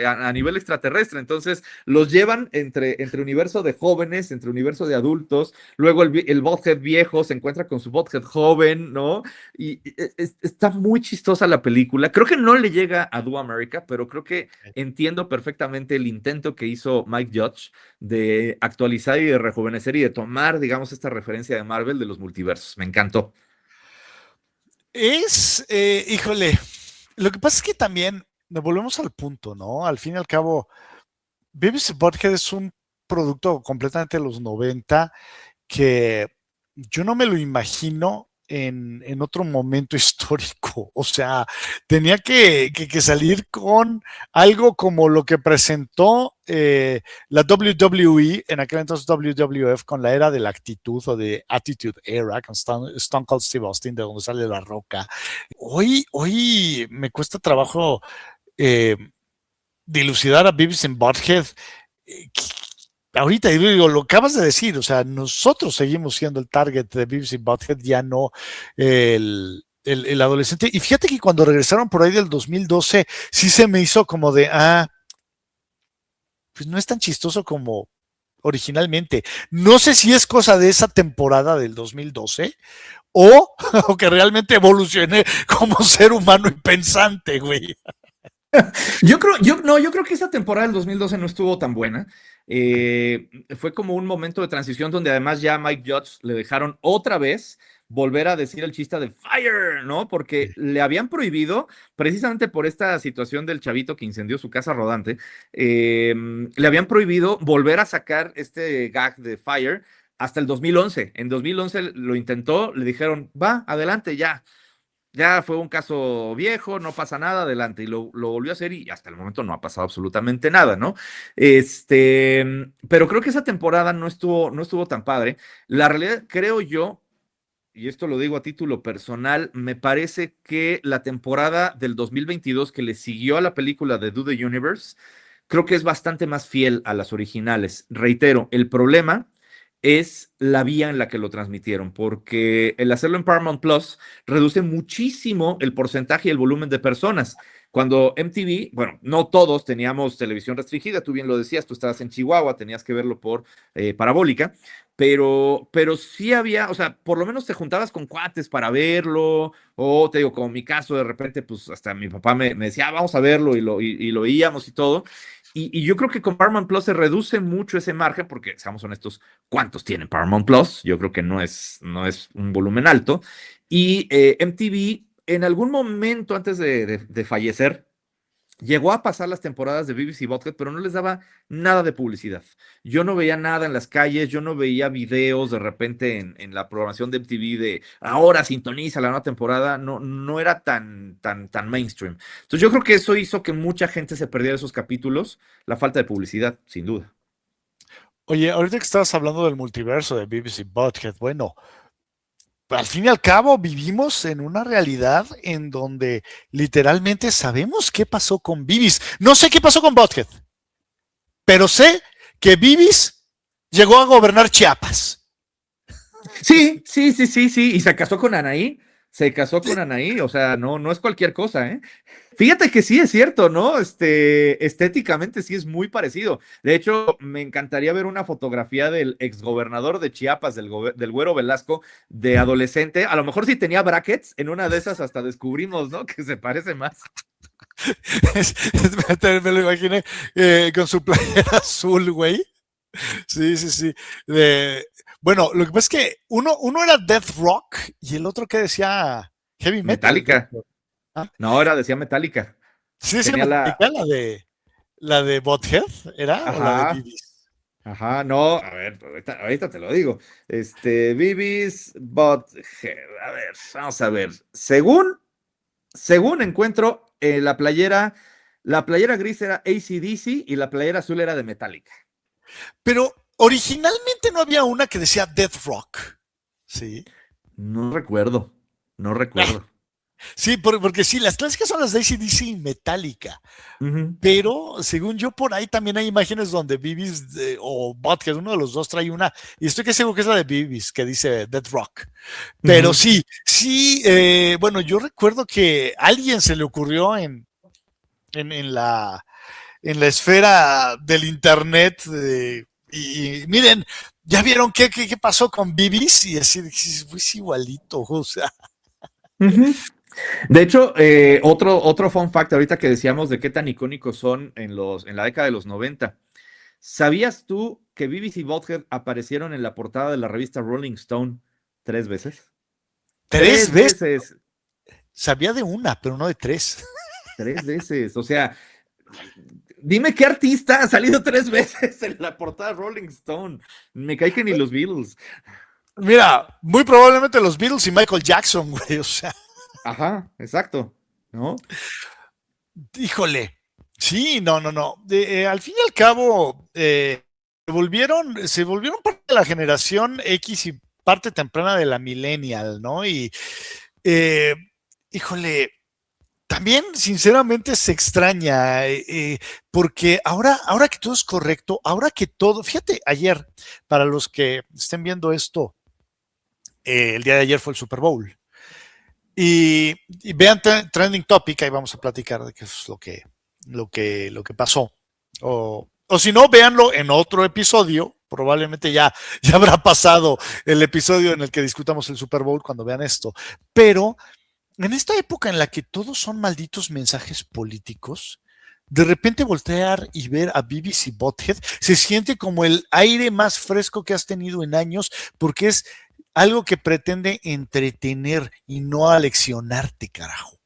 a nivel extraterrestre. Entonces, los llevan entre universo de jóvenes, entre universo de adultos. Luego el Butthead viejo se encuentra con su Butthead joven, ¿no? Está muy chistosa la película. Creo que no le llega a Do America, pero creo que entiendo perfectamente el intento que hizo Mike Judge de actualizar y de rejuvenecer y de tomar, digamos, esta referencia de Marvel de los multiversos. Me encantó. Híjole, lo que pasa es que también nos volvemos al punto, ¿no? Al fin y al cabo, Beavis y Butthead es un producto completamente de los 90 que yo no me lo imagino en otro momento histórico. O sea, tenía que salir con algo como lo que presentó la WWE, en aquel entonces WWF, con la era de la actitud o de Attitude Era, con Stone Cold Steve Austin, de donde sale La Roca. Hoy me cuesta trabajo dilucidar a Beavis and Butthead. Ahorita digo, lo acabas de decir, o sea, nosotros seguimos siendo el target de Beavis y Butthead, ya no el adolescente. Y fíjate que cuando regresaron por ahí del 2012, sí se me hizo como de, pues no es tan chistoso como originalmente. No sé si es cosa de esa temporada del 2012 o que realmente evolucioné como ser humano y pensante, güey. Yo creo que esa temporada del 2012 no estuvo tan buena. Fue como un momento de transición donde además ya a Mike Judge le dejaron otra vez volver a decir el chiste de Fire, ¿no? Porque le habían prohibido, precisamente por esta situación del chavito que incendió su casa rodante, le habían prohibido volver a sacar este gag de Fire hasta el 2011. En 2011 lo intentó, le dijeron, va, adelante, ya fue un caso viejo, no pasa nada, adelante. Y lo volvió a hacer y hasta el momento no ha pasado absolutamente nada, ¿no? Pero creo que esa temporada no estuvo tan padre. La realidad, creo yo, y esto lo digo a título personal, me parece que la temporada del 2022 que le siguió a la película de Do the Universe, creo que es bastante más fiel a las originales. Reitero, el problema es la vía en la que lo transmitieron, porque el hacerlo en Paramount Plus reduce muchísimo el porcentaje y el volumen de personas. Cuando MTV, bueno, no todos teníamos televisión restringida, tú bien lo decías, tú estabas en Chihuahua, tenías que verlo por parabólica, pero sí había, o sea, por lo menos te juntabas con cuates para verlo, o te digo, como en mi caso, de repente, pues hasta mi papá me decía, vamos a verlo, y lo veíamos y todo. Y yo creo que con Paramount Plus se reduce mucho ese margen, porque, seamos honestos, ¿cuántos tienen Paramount Plus? Yo creo que no es un volumen alto. Y MTV, en algún momento antes de fallecer, llegó a pasar las temporadas de Beavis y Butthead, pero no les daba nada de publicidad. Yo no veía nada en las calles, yo no veía videos de repente en la programación de MTV de ahora sintoniza la nueva temporada, no era tan mainstream. Entonces yo creo que eso hizo que mucha gente se perdiera esos capítulos, la falta de publicidad, sin duda. Oye, ahorita que estabas hablando del multiverso de Beavis y Butthead, bueno, al fin y al cabo vivimos en una realidad en donde literalmente sabemos qué pasó con Beavis. No sé qué pasó con Butthead, pero sé que Beavis llegó a gobernar Chiapas. Sí, y se casó con Anaí. O sea, no es cualquier cosa, ¿eh? Fíjate que sí es cierto, ¿no? Estéticamente sí es muy parecido. De hecho, me encantaría ver una fotografía del exgobernador de Chiapas, del Güero Velasco, de adolescente. A lo mejor si tenía brackets, en una de esas hasta descubrimos, ¿no? Que se parece más. Me lo imaginé con su playera azul, güey. Sí. Bueno, lo que pasa es que uno era Death Rock y el otro que decía Heavy Metal. Metallica. ¿Ah? No, decía Metallica. Sí, decía Metallica, la de Butthead, ¿era? Ajá. ¿O la de Beavis? Ajá, no, a ver, ahorita te lo digo. Beavis, Butthead. A ver, vamos a ver. Según encuentro, la playera gris era AC/DC y la playera azul era de Metallica. Pero originalmente no había una que decía Death Rock. Sí. No recuerdo. Sí, porque sí, las clásicas son las de AC/DC y Metallica. Pero según yo, por ahí también hay imágenes donde Beavis o Butthead, uno de los dos trae una, y estoy que seguro que es la de Beavis, que dice Dead Rock. Pero sí, bueno, yo recuerdo que a alguien se le ocurrió en la esfera del internet, y miren, ¿ya vieron qué pasó con Beavis? Y así, es igualito, o sea. De hecho, otro fun fact ahorita que decíamos de qué tan icónicos son en la década de los 90. ¿Sabías tú que Beavis y Butthead aparecieron en la portada de la revista Rolling Stone 3 veces? ¿Tres veces? Sabía de una, pero no de 3. 3 veces, o sea, dime qué artista ha salido 3 veces en la portada de Rolling Stone. Me cae que ni los Beatles. Mira, muy probablemente los Beatles y Michael Jackson, güey, o sea. Ajá, exacto, ¿no? Híjole, sí, no. Al fin y al cabo, se volvieron parte de la generación X y parte temprana de la millennial, ¿no? Y, híjole, también sinceramente se extraña, porque ahora que todo es correcto, ahora que todo, fíjate, ayer, para los que estén viendo esto, el día de ayer fue el Super Bowl. Y vean Trending Topic, ahí vamos a platicar de qué es lo que pasó. O si no, véanlo en otro episodio. Probablemente ya habrá pasado el episodio en el que discutamos el Super Bowl cuando vean esto. Pero en esta época en la que todos son malditos mensajes políticos, de repente voltear y ver a Beavis y Butthead se siente como el aire más fresco que has tenido en años, porque es algo que pretende entretener y no aleccionarte, carajo.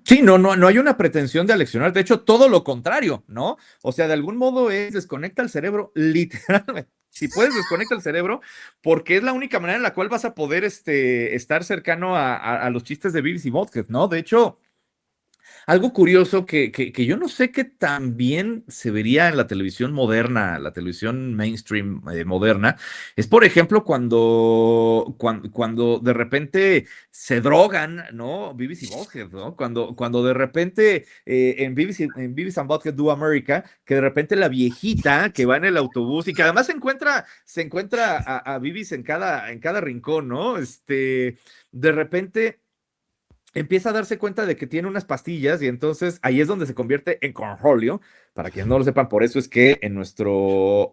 Sí, no hay una pretensión de aleccionar, de hecho, todo lo contrario, ¿no? O sea, de algún modo desconecta el cerebro, literalmente. Si puedes, desconecta el cerebro, porque es la única manera en la cual vas a poder estar cercano a los chistes de Beavis y Butthead, ¿no? De hecho, algo curioso que yo no sé qué tan bien se vería en la televisión moderna, la televisión mainstream moderna, es por ejemplo cuando de repente se drogan, ¿no? Beavis y Butthead, ¿no? Cuando de repente en Beavis and Butthead Do America, que de repente la viejita que va en el autobús y que además se encuentra a Beavis en cada rincón, ¿no? De repente empieza a darse cuenta de que tiene unas pastillas y entonces ahí es donde se convierte en cornholio. Para quienes no lo sepan, por eso es que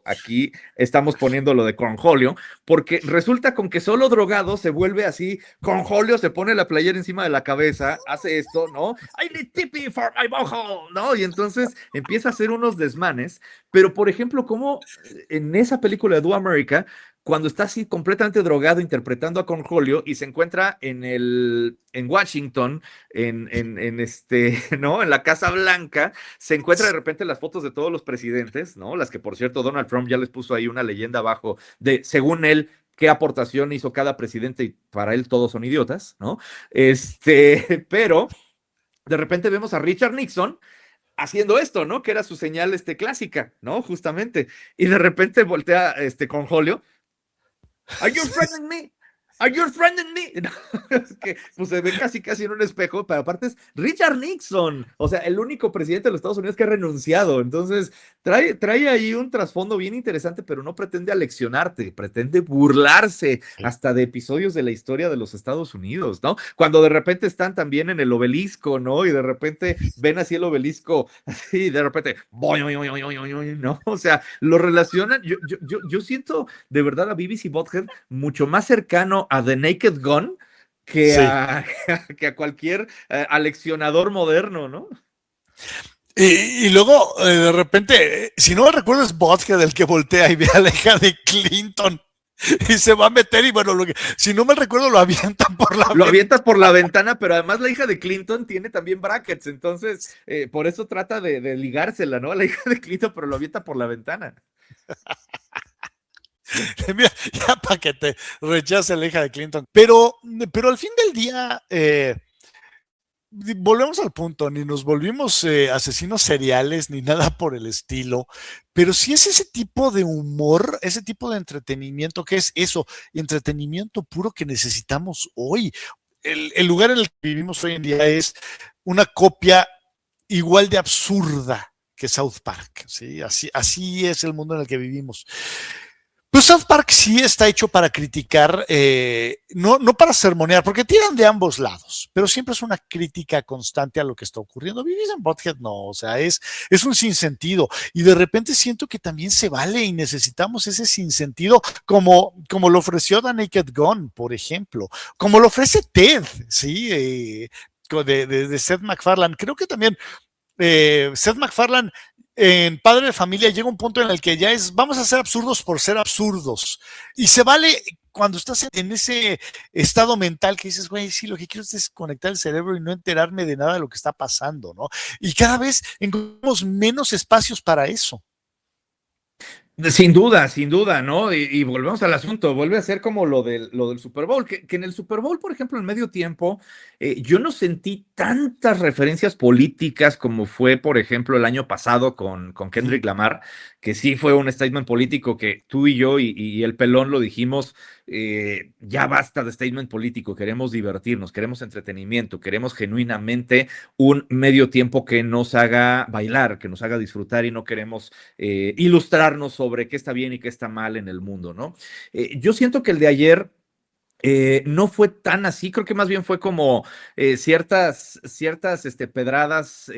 aquí estamos poniendo lo de cornholio, porque resulta con que solo drogado se vuelve así, cornholio, se pone la playera encima de la cabeza, hace esto, ¿no? I need tippy for my butthole, ¿no? Y entonces empieza a hacer unos desmanes, pero por ejemplo, como en esa película de Do America, cuando está así completamente drogado interpretando a Cornholio y se encuentra en Washington, ¿no? En la Casa Blanca, se encuentra de repente las fotos de todos los presidentes, ¿no? Las que, por cierto, Donald Trump ya les puso ahí una leyenda abajo de, según él, qué aportación hizo cada presidente y para él todos son idiotas, ¿no? Pero de repente vemos a Richard Nixon haciendo esto, ¿no? Que era su señal clásica, ¿no? Justamente. Y de repente voltea Cornholio. Are you friending me? Are you friending me? Que pues se ve casi en un espejo, pero aparte es Richard Nixon, o sea, el único presidente de los Estados Unidos que ha renunciado. Entonces, trae ahí un trasfondo bien interesante, pero no pretende aleccionarte, pretende burlarse hasta de episodios de la historia de los Estados Unidos, ¿no? Cuando de repente están también en el obelisco, ¿no? Y de repente ven así el obelisco, así, de repente, ¿no? O sea, lo relacionan. Yo siento de verdad a Beavis y Butthead mucho más cercano a The Naked Gun que a cualquier aleccionador moderno, ¿no? Y luego, de repente, si no me recuerdo, es Butthead el que voltea y ve a la hija de Clinton y se va a meter y bueno, si no me recuerdo, lo avientan por la ventana. Lo avienta por la ventana, pero además la hija de Clinton tiene también brackets, entonces por eso trata de ligársela, ¿no? A la hija de Clinton, pero lo avienta por la ventana. Mira, ya para que te rechace la hija de Clinton. Pero al fin del día, volvemos al punto, ni nos volvimos asesinos seriales, ni nada por el estilo, pero sí es ese tipo de humor, ese tipo de entretenimiento, que es eso, entretenimiento puro que necesitamos hoy. el lugar en el que vivimos hoy en día es una copia igual de absurda que South Park, ¿sí? Así es el mundo en el que vivimos. Pues South Park sí está hecho para criticar, no para sermonear, porque tiran de ambos lados, pero siempre es una crítica constante a lo que está ocurriendo. Beavis and Butthead no, o sea, es un sinsentido, y de repente siento que también se vale y necesitamos ese sinsentido como lo ofreció The Naked Gun, por ejemplo, como lo ofrece Ted, ¿sí? De Seth MacFarlane. Creo que también Seth MacFarlane en Padre de Familia llega un punto en el que ya vamos a ser absurdos por ser absurdos. Y se vale cuando estás en ese estado mental que dices, güey, sí, lo que quiero es desconectar el cerebro y no enterarme de nada de lo que está pasando, ¿no? Y cada vez encontramos menos espacios para eso. Sin duda, ¿no? Y volvemos al asunto, vuelve a ser como lo del Super Bowl, que en el Super Bowl, por ejemplo, en medio tiempo, yo no sentí tantas referencias políticas como fue, por ejemplo, el año pasado con Kendrick Lamar, que sí fue un statement político que tú y yo y el pelón lo dijimos, ya basta de statement político, queremos divertirnos, queremos entretenimiento, queremos genuinamente un medio tiempo que nos haga bailar, que nos haga disfrutar y no queremos ilustrarnos sobre qué está bien y qué está mal en el mundo, ¿no? Yo siento que el de ayer no fue tan así, creo que más bien fue como ciertas pedradas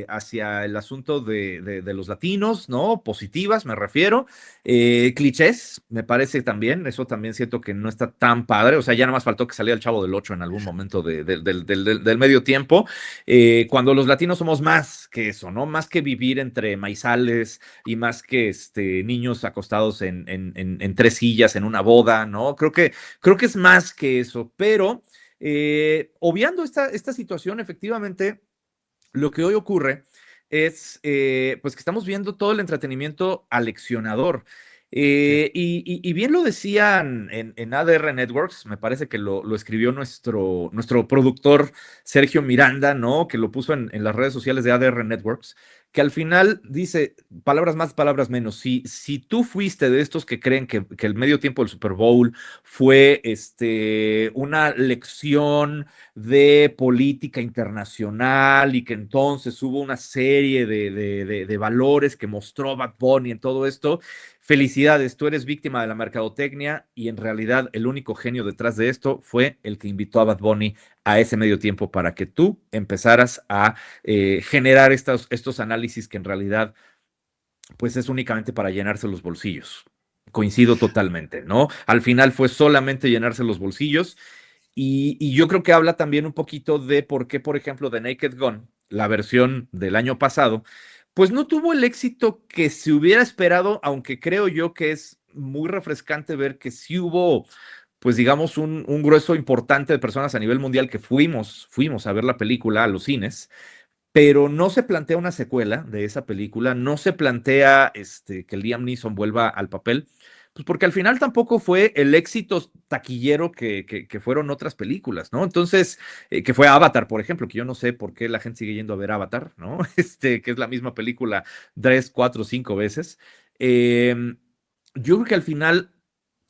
hacia el asunto de los latinos, ¿no? Positivas, me refiero. Clichés, me parece también, eso también siento que no está tan padre, o sea, ya nada más faltó que saliera el Chavo del Ocho en algún momento del medio tiempo, cuando los latinos somos más que eso, ¿no? Más que vivir entre maizales y más que niños acostados en tres sillas en una boda, ¿no? Creo que es más que eso, pero obviando esta situación, efectivamente, lo que hoy ocurre es pues que estamos viendo todo el entretenimiento aleccionador. Y bien lo decían en ADR Networks, me parece que lo escribió nuestro productor Sergio Miranda, ¿no? Que lo puso en las redes sociales de ADR Networks, que al final dice, palabras más, palabras menos, si tú fuiste de estos que creen que el medio tiempo del Super Bowl fue una lección de política internacional y que entonces hubo una serie de valores que mostró Bad Bunny en todo esto, felicidades, tú eres víctima de la mercadotecnia y en realidad el único genio detrás de esto fue el que invitó a Bad Bunny a ese medio tiempo para que tú empezaras a generar estos análisis que en realidad pues es únicamente para llenarse los bolsillos. Coincido totalmente, ¿no? Al final fue solamente llenarse los bolsillos y yo creo que habla también un poquito de por qué, por ejemplo, The Naked Gun, la versión del año pasado, pues no tuvo el éxito que se hubiera esperado, aunque creo yo que es muy refrescante ver que sí hubo, pues digamos, un grueso importante de personas a nivel mundial que fuimos a ver la película a los cines, pero no se plantea una secuela de esa película, no se plantea que Liam Neeson vuelva al papel, pues porque al final tampoco fue el éxito taquillero que fueron otras películas, ¿no? Entonces, que fue Avatar, por ejemplo, que yo no sé por qué la gente sigue yendo a ver Avatar, ¿no? Que es la misma película 3, 4, 5 veces. Yo creo que al final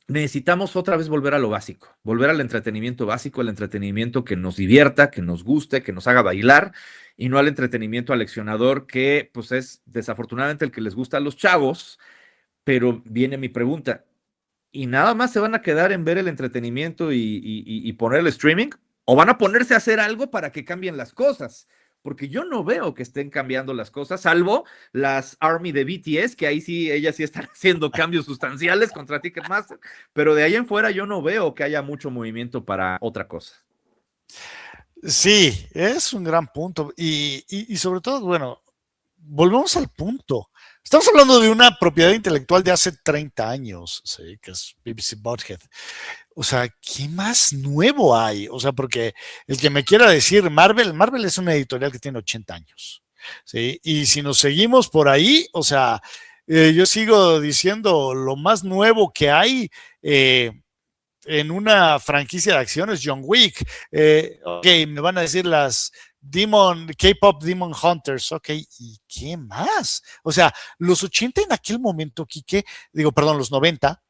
necesitamos otra vez volver a lo básico, volver al entretenimiento básico, el entretenimiento que nos divierta, que nos guste, que nos haga bailar, y no al entretenimiento aleccionador que pues es desafortunadamente el que les gusta a los chavos, pero viene mi pregunta, ¿y nada más se van a quedar en ver el entretenimiento y poner el streaming? ¿O van a ponerse a hacer algo para que cambien las cosas? Porque yo no veo que estén cambiando las cosas, salvo las ARMY de BTS, que ahí sí, ellas sí están haciendo cambios sustanciales contra Ticketmaster, pero de ahí en fuera yo no veo que haya mucho movimiento para otra cosa. Sí, es un gran punto. Y sobre todo, bueno, volvemos al punto. Estamos hablando de una propiedad intelectual de hace 30 años, ¿sí? Que es BBC Butthead. O sea, ¿qué más nuevo hay? O sea, porque el que me quiera decir Marvel es una editorial que tiene 80 años, ¿sí? Y si nos seguimos por ahí, o sea, yo sigo diciendo lo más nuevo que hay en una franquicia de acciones, John Wick. Ok, me van a decir las K-Pop Demon Hunters, ok, ¿y qué más? O sea, los 80 en aquel momento, Quique, los 90,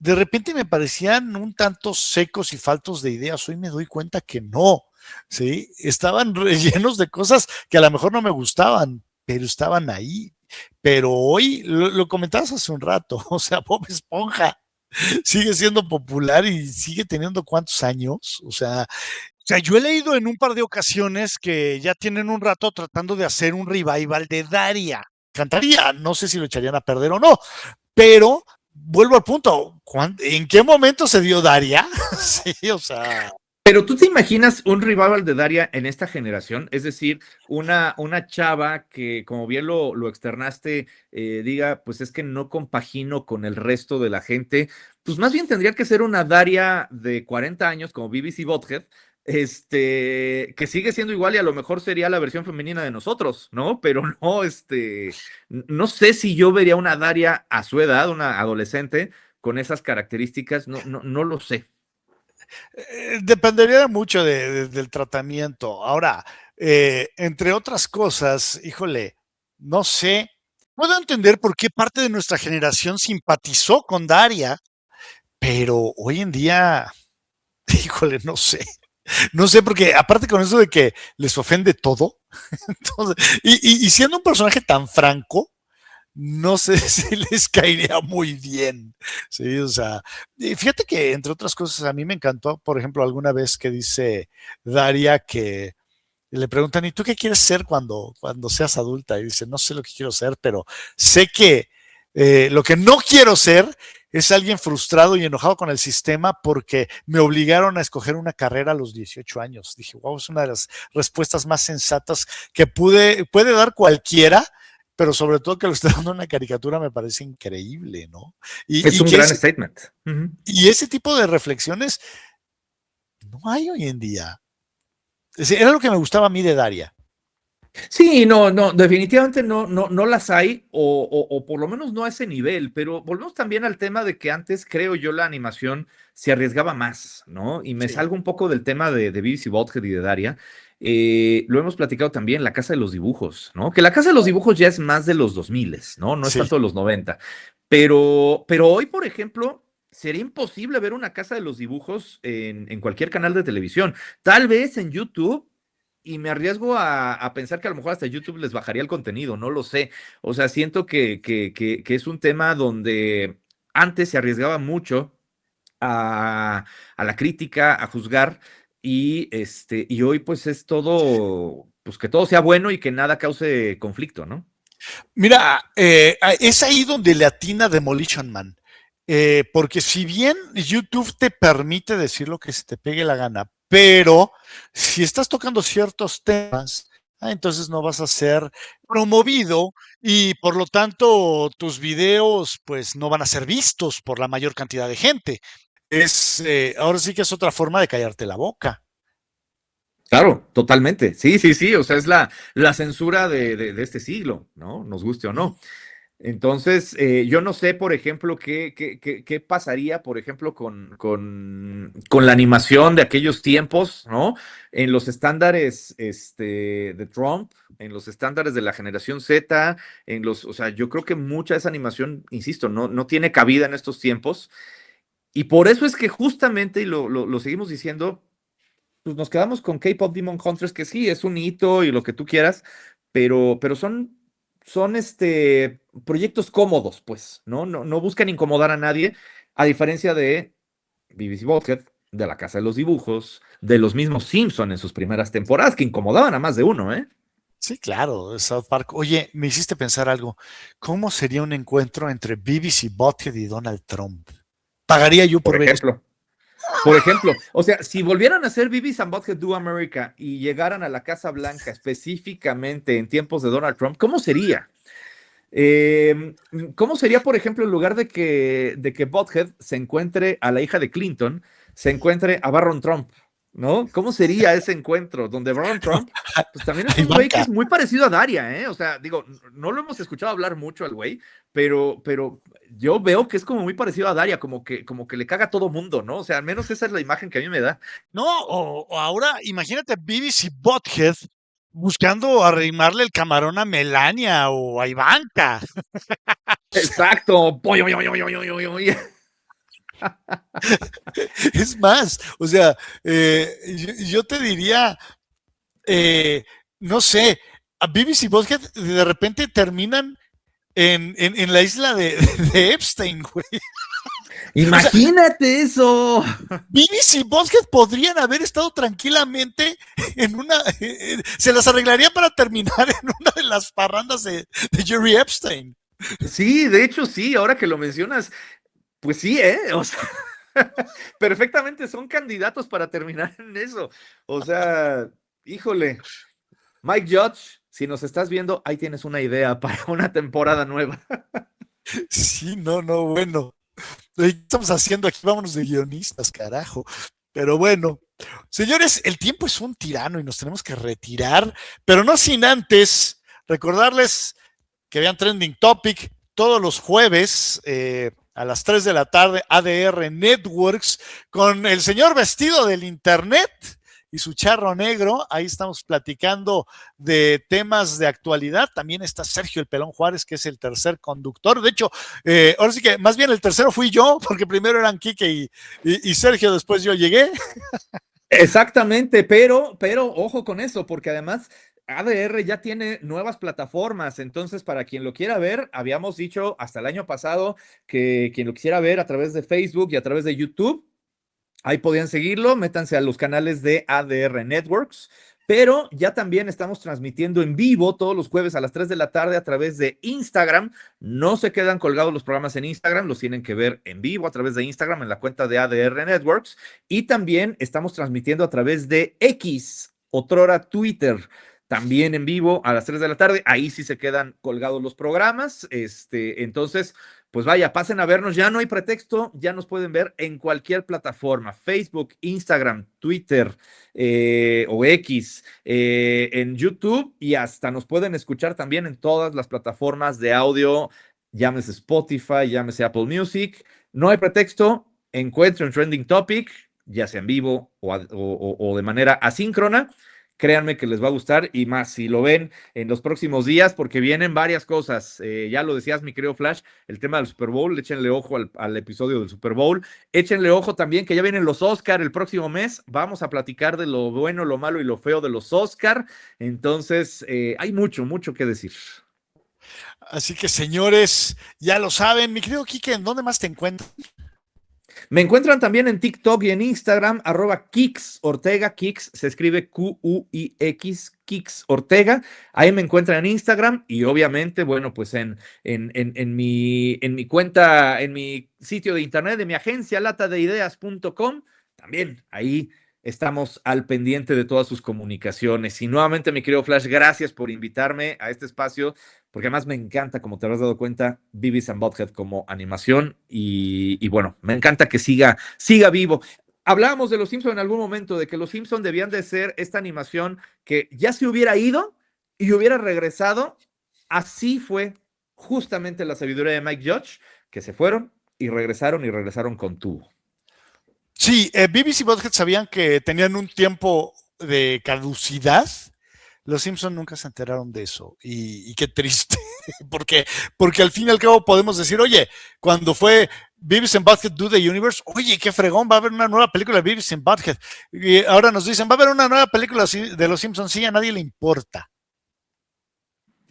de repente me parecían un tanto secos y faltos de ideas. Hoy me doy cuenta que no, ¿sí? Estaban rellenos de cosas que a lo mejor no me gustaban, pero estaban ahí. Pero hoy, lo comentabas hace un rato, o sea, Bob Esponja sigue siendo popular y sigue teniendo cuántos años, o sea, yo he leído en un par de ocasiones que ya tienen un rato tratando de hacer un revival de Daria. Cantaría, no sé si lo echarían a perder o no, pero vuelvo al punto, ¿en qué momento se dio Daria? Sí, o sea, Pero tú te imaginas un revival de Daria en esta generación, es decir, una chava que, como bien lo externaste, diga, pues es que no compagino con el resto de la gente, pues más bien tendría que ser una Daria de 40 años como BBC Bothead, que sigue siendo igual y a lo mejor sería la versión femenina de nosotros, ¿no? Pero no, no sé si yo vería una Daria a su edad, una adolescente, con esas características, no lo sé. dependería mucho del tratamiento. Ahora, entre otras cosas, híjole, no sé, puedo entender por qué parte de nuestra generación simpatizó con Daria, pero hoy en día, híjole, no sé. No sé, porque aparte con eso de que les ofende todo, entonces, y siendo un personaje tan franco, no sé si les caería muy bien. Sí, o sea, y fíjate que entre otras cosas a mí me encantó, por ejemplo, alguna vez que dice Daria que le preguntan, ¿y tú qué quieres ser cuando seas adulta? Y dice, no sé lo que quiero ser, pero sé que lo que no quiero ser es alguien frustrado y enojado con el sistema porque me obligaron a escoger una carrera a los 18 años. Dije, wow, es una de las respuestas más sensatas que puede dar cualquiera, pero sobre todo que lo esté dando en una caricatura me parece increíble, ¿no? Es Y un que gran statement. Ujú. y ese tipo de reflexiones no hay hoy en día. Era lo que me gustaba a mí de Daria. Sí, no, definitivamente no las hay, o por lo menos no a ese nivel, pero volvemos también al tema de que antes, creo yo, la animación se arriesgaba más, ¿no? Y me Sí, salgo un poco del tema de BBC Bothead y de Daria. Lo hemos platicado también, la Casa de los Dibujos, ¿no? Que la Casa de los Dibujos ya es más de los 2000, ¿no? No es sí. tanto de los 90. Pero hoy, por ejemplo, sería imposible ver una Casa de los Dibujos en cualquier canal de televisión. Tal vez en YouTube, y me arriesgo a pensar que a lo mejor hasta YouTube les bajaría el contenido, no lo sé. O sea, siento que es un tema donde antes se arriesgaba mucho a la crítica, a juzgar, y hoy pues es todo, pues que todo sea bueno y que nada cause conflicto, ¿no? Mira, es ahí donde le atina Demolition Man. Porque si bien YouTube te permite decir lo que se te pegue la gana, pero si estás tocando ciertos temas, entonces no vas a ser promovido y por lo tanto tus videos pues no van a ser vistos por la mayor cantidad de gente. Ahora sí que es otra forma de callarte la boca. Claro, totalmente. Sí, sí, sí. O sea, es la censura de este siglo, ¿no? Nos guste o Ujú. no. Entonces, yo no sé, por ejemplo, qué pasaría, por ejemplo, con la animación de aquellos tiempos, ¿no? En los estándares de Trump, en los estándares de la generación Z, o sea, yo creo que mucha de esa animación, insisto, no tiene cabida en estos tiempos. Y por eso es que justamente, y lo seguimos diciendo, pues nos quedamos con K-Pop Demon Hunters, que sí, es un hito y lo que tú quieras, pero son proyectos cómodos, pues, ¿no? No buscan incomodar a nadie, a diferencia de BBC Bothead, de La Casa de los Dibujos, de los mismos Simpson en sus primeras temporadas, que incomodaban a más de uno, ¿eh? Sí, claro, South Park. Oye, me hiciste pensar algo. ¿Cómo sería un encuentro entre BBC Butthead y Donald Trump? Pagaría yo Por por ver eso. ejemplo. Por ejemplo, o sea, si volvieran a hacer Beavis and Butthead Do America y llegaran a la Casa Blanca específicamente en tiempos de Donald Trump, ¿cómo sería? ¿Cómo sería, por ejemplo, en lugar de que Butthead se encuentre a la hija de Clinton, se encuentre a Barron Trump, ¿no? ¿Cómo sería ese encuentro? Donde Barron Trump, pues también es Ay, un güey que banca. es muy parecido a Daria, ¿eh? O sea, digo, no lo hemos escuchado hablar mucho al güey, pero yo veo que es como muy parecido a Daria, como que le caga a todo mundo, ¿no? O sea, al menos esa es la imagen que a mí me da. No, o ahora imagínate BBC Butthead buscando arrimarle el camarón a Melania o a Ivanka. Exacto. Es más, o sea, yo te diría, no sé, a BBC Bothead de repente terminan en la isla de Epstein, güey. Imagínate eso. BBC Bothead podrían haber estado tranquilamente en se las arreglaría para terminar en una de las parrandas de Jerry Epstein. Sí, de hecho sí, ahora que lo mencionas, pues sí, o sea, perfectamente son candidatos para terminar en eso. O sea, híjole, Mike Judge, si nos estás viendo, ahí tienes una idea para una temporada nueva. Sí, no, bueno. ¿Qué estamos haciendo aquí? Vámonos de guionistas, carajo. Pero bueno, señores, el tiempo es un tirano y nos tenemos que retirar, pero no sin antes recordarles que vean Trending Topic todos los jueves a las 3 de la tarde, ADR Networks, con el señor vestido del internet y su charro negro. Ahí estamos platicando de temas de actualidad. También está Sergio el Pelón Juárez, que es el tercer conductor. De hecho, ahora sí que más bien el tercero fui yo, porque primero eran Quique y Sergio, después yo llegué. Exactamente, pero ojo con eso, porque además ADR ya tiene nuevas plataformas, entonces para quien lo quiera ver, habíamos dicho hasta el año pasado que quien lo quisiera ver a través de Facebook y a través de YouTube, ahí podían seguirlo, métanse a los canales de ADR Networks, pero ya también estamos transmitiendo en vivo todos los jueves a las 3 de la tarde a través de Instagram. No se quedan colgados los programas en Instagram, los tienen que ver en vivo a través de Instagram en la cuenta de ADR Networks. Y también estamos transmitiendo a través de X, otrora Twitter, también en vivo a las 3 de la tarde. Ahí sí se quedan colgados los programas. Entonces, pues vaya, pasen a vernos, ya no hay pretexto, ya nos pueden ver en cualquier plataforma, Facebook, Instagram, Twitter o X, en YouTube, y hasta nos pueden escuchar también en todas las plataformas de audio, llámese Spotify, llámese Apple Music. No hay pretexto, encuentren Trending Topic, ya sea en vivo o de manera asíncrona. Créanme que les va a gustar, y más si lo ven en los próximos días, porque vienen varias cosas. Ya lo decías, mi querido Flash, el tema del Super Bowl, échenle ojo al episodio del Super Bowl, échenle ojo también que ya vienen los Oscar el próximo mes, vamos a platicar de lo bueno, lo malo y lo feo de los Oscar, entonces hay mucho que decir. Así que, señores, ya lo saben. Mi querido Quique, ¿en dónde más te encuentras? Me encuentran también en TikTok y en Instagram, @Kix Ortega. Kix se escribe Q-U-I-X, Kix Ortega. Ahí me encuentran en Instagram y obviamente, bueno, pues en mi cuenta, en mi sitio de internet, de mi agencia, latadeideas.com. También ahí estamos al pendiente de todas sus comunicaciones. Y nuevamente, mi querido Flash, gracias por invitarme a este espacio, porque además me encanta, como te habrás dado cuenta, Beavis and Butthead como animación, y bueno, me encanta que siga vivo. Hablábamos de Los Simpson en algún momento, de que Los Simpson debían de ser esta animación que ya se hubiera ido y hubiera regresado. Así fue justamente la sabiduría de Mike Judge, que se fueron y regresaron con tubo. Sí, BBC y Butthead sabían que tenían un tiempo de caducidad. Los Simpson nunca se enteraron de eso, y qué triste, porque al fin y al cabo podemos decir, oye, cuando fue Beavis and Butthead Do the Universe, oye, qué fregón, va a haber una nueva película de Beavis and Butthead, y ahora nos dicen, va a haber una nueva película de Los Simpsons, sí, a nadie le importa.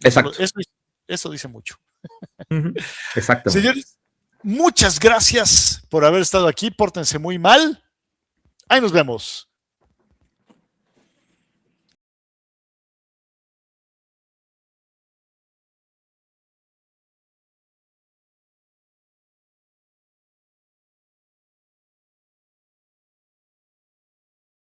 Exacto. Eso dice mucho. Exacto. Señores, muchas gracias por haber estado aquí, pórtense muy mal, ahí nos vemos.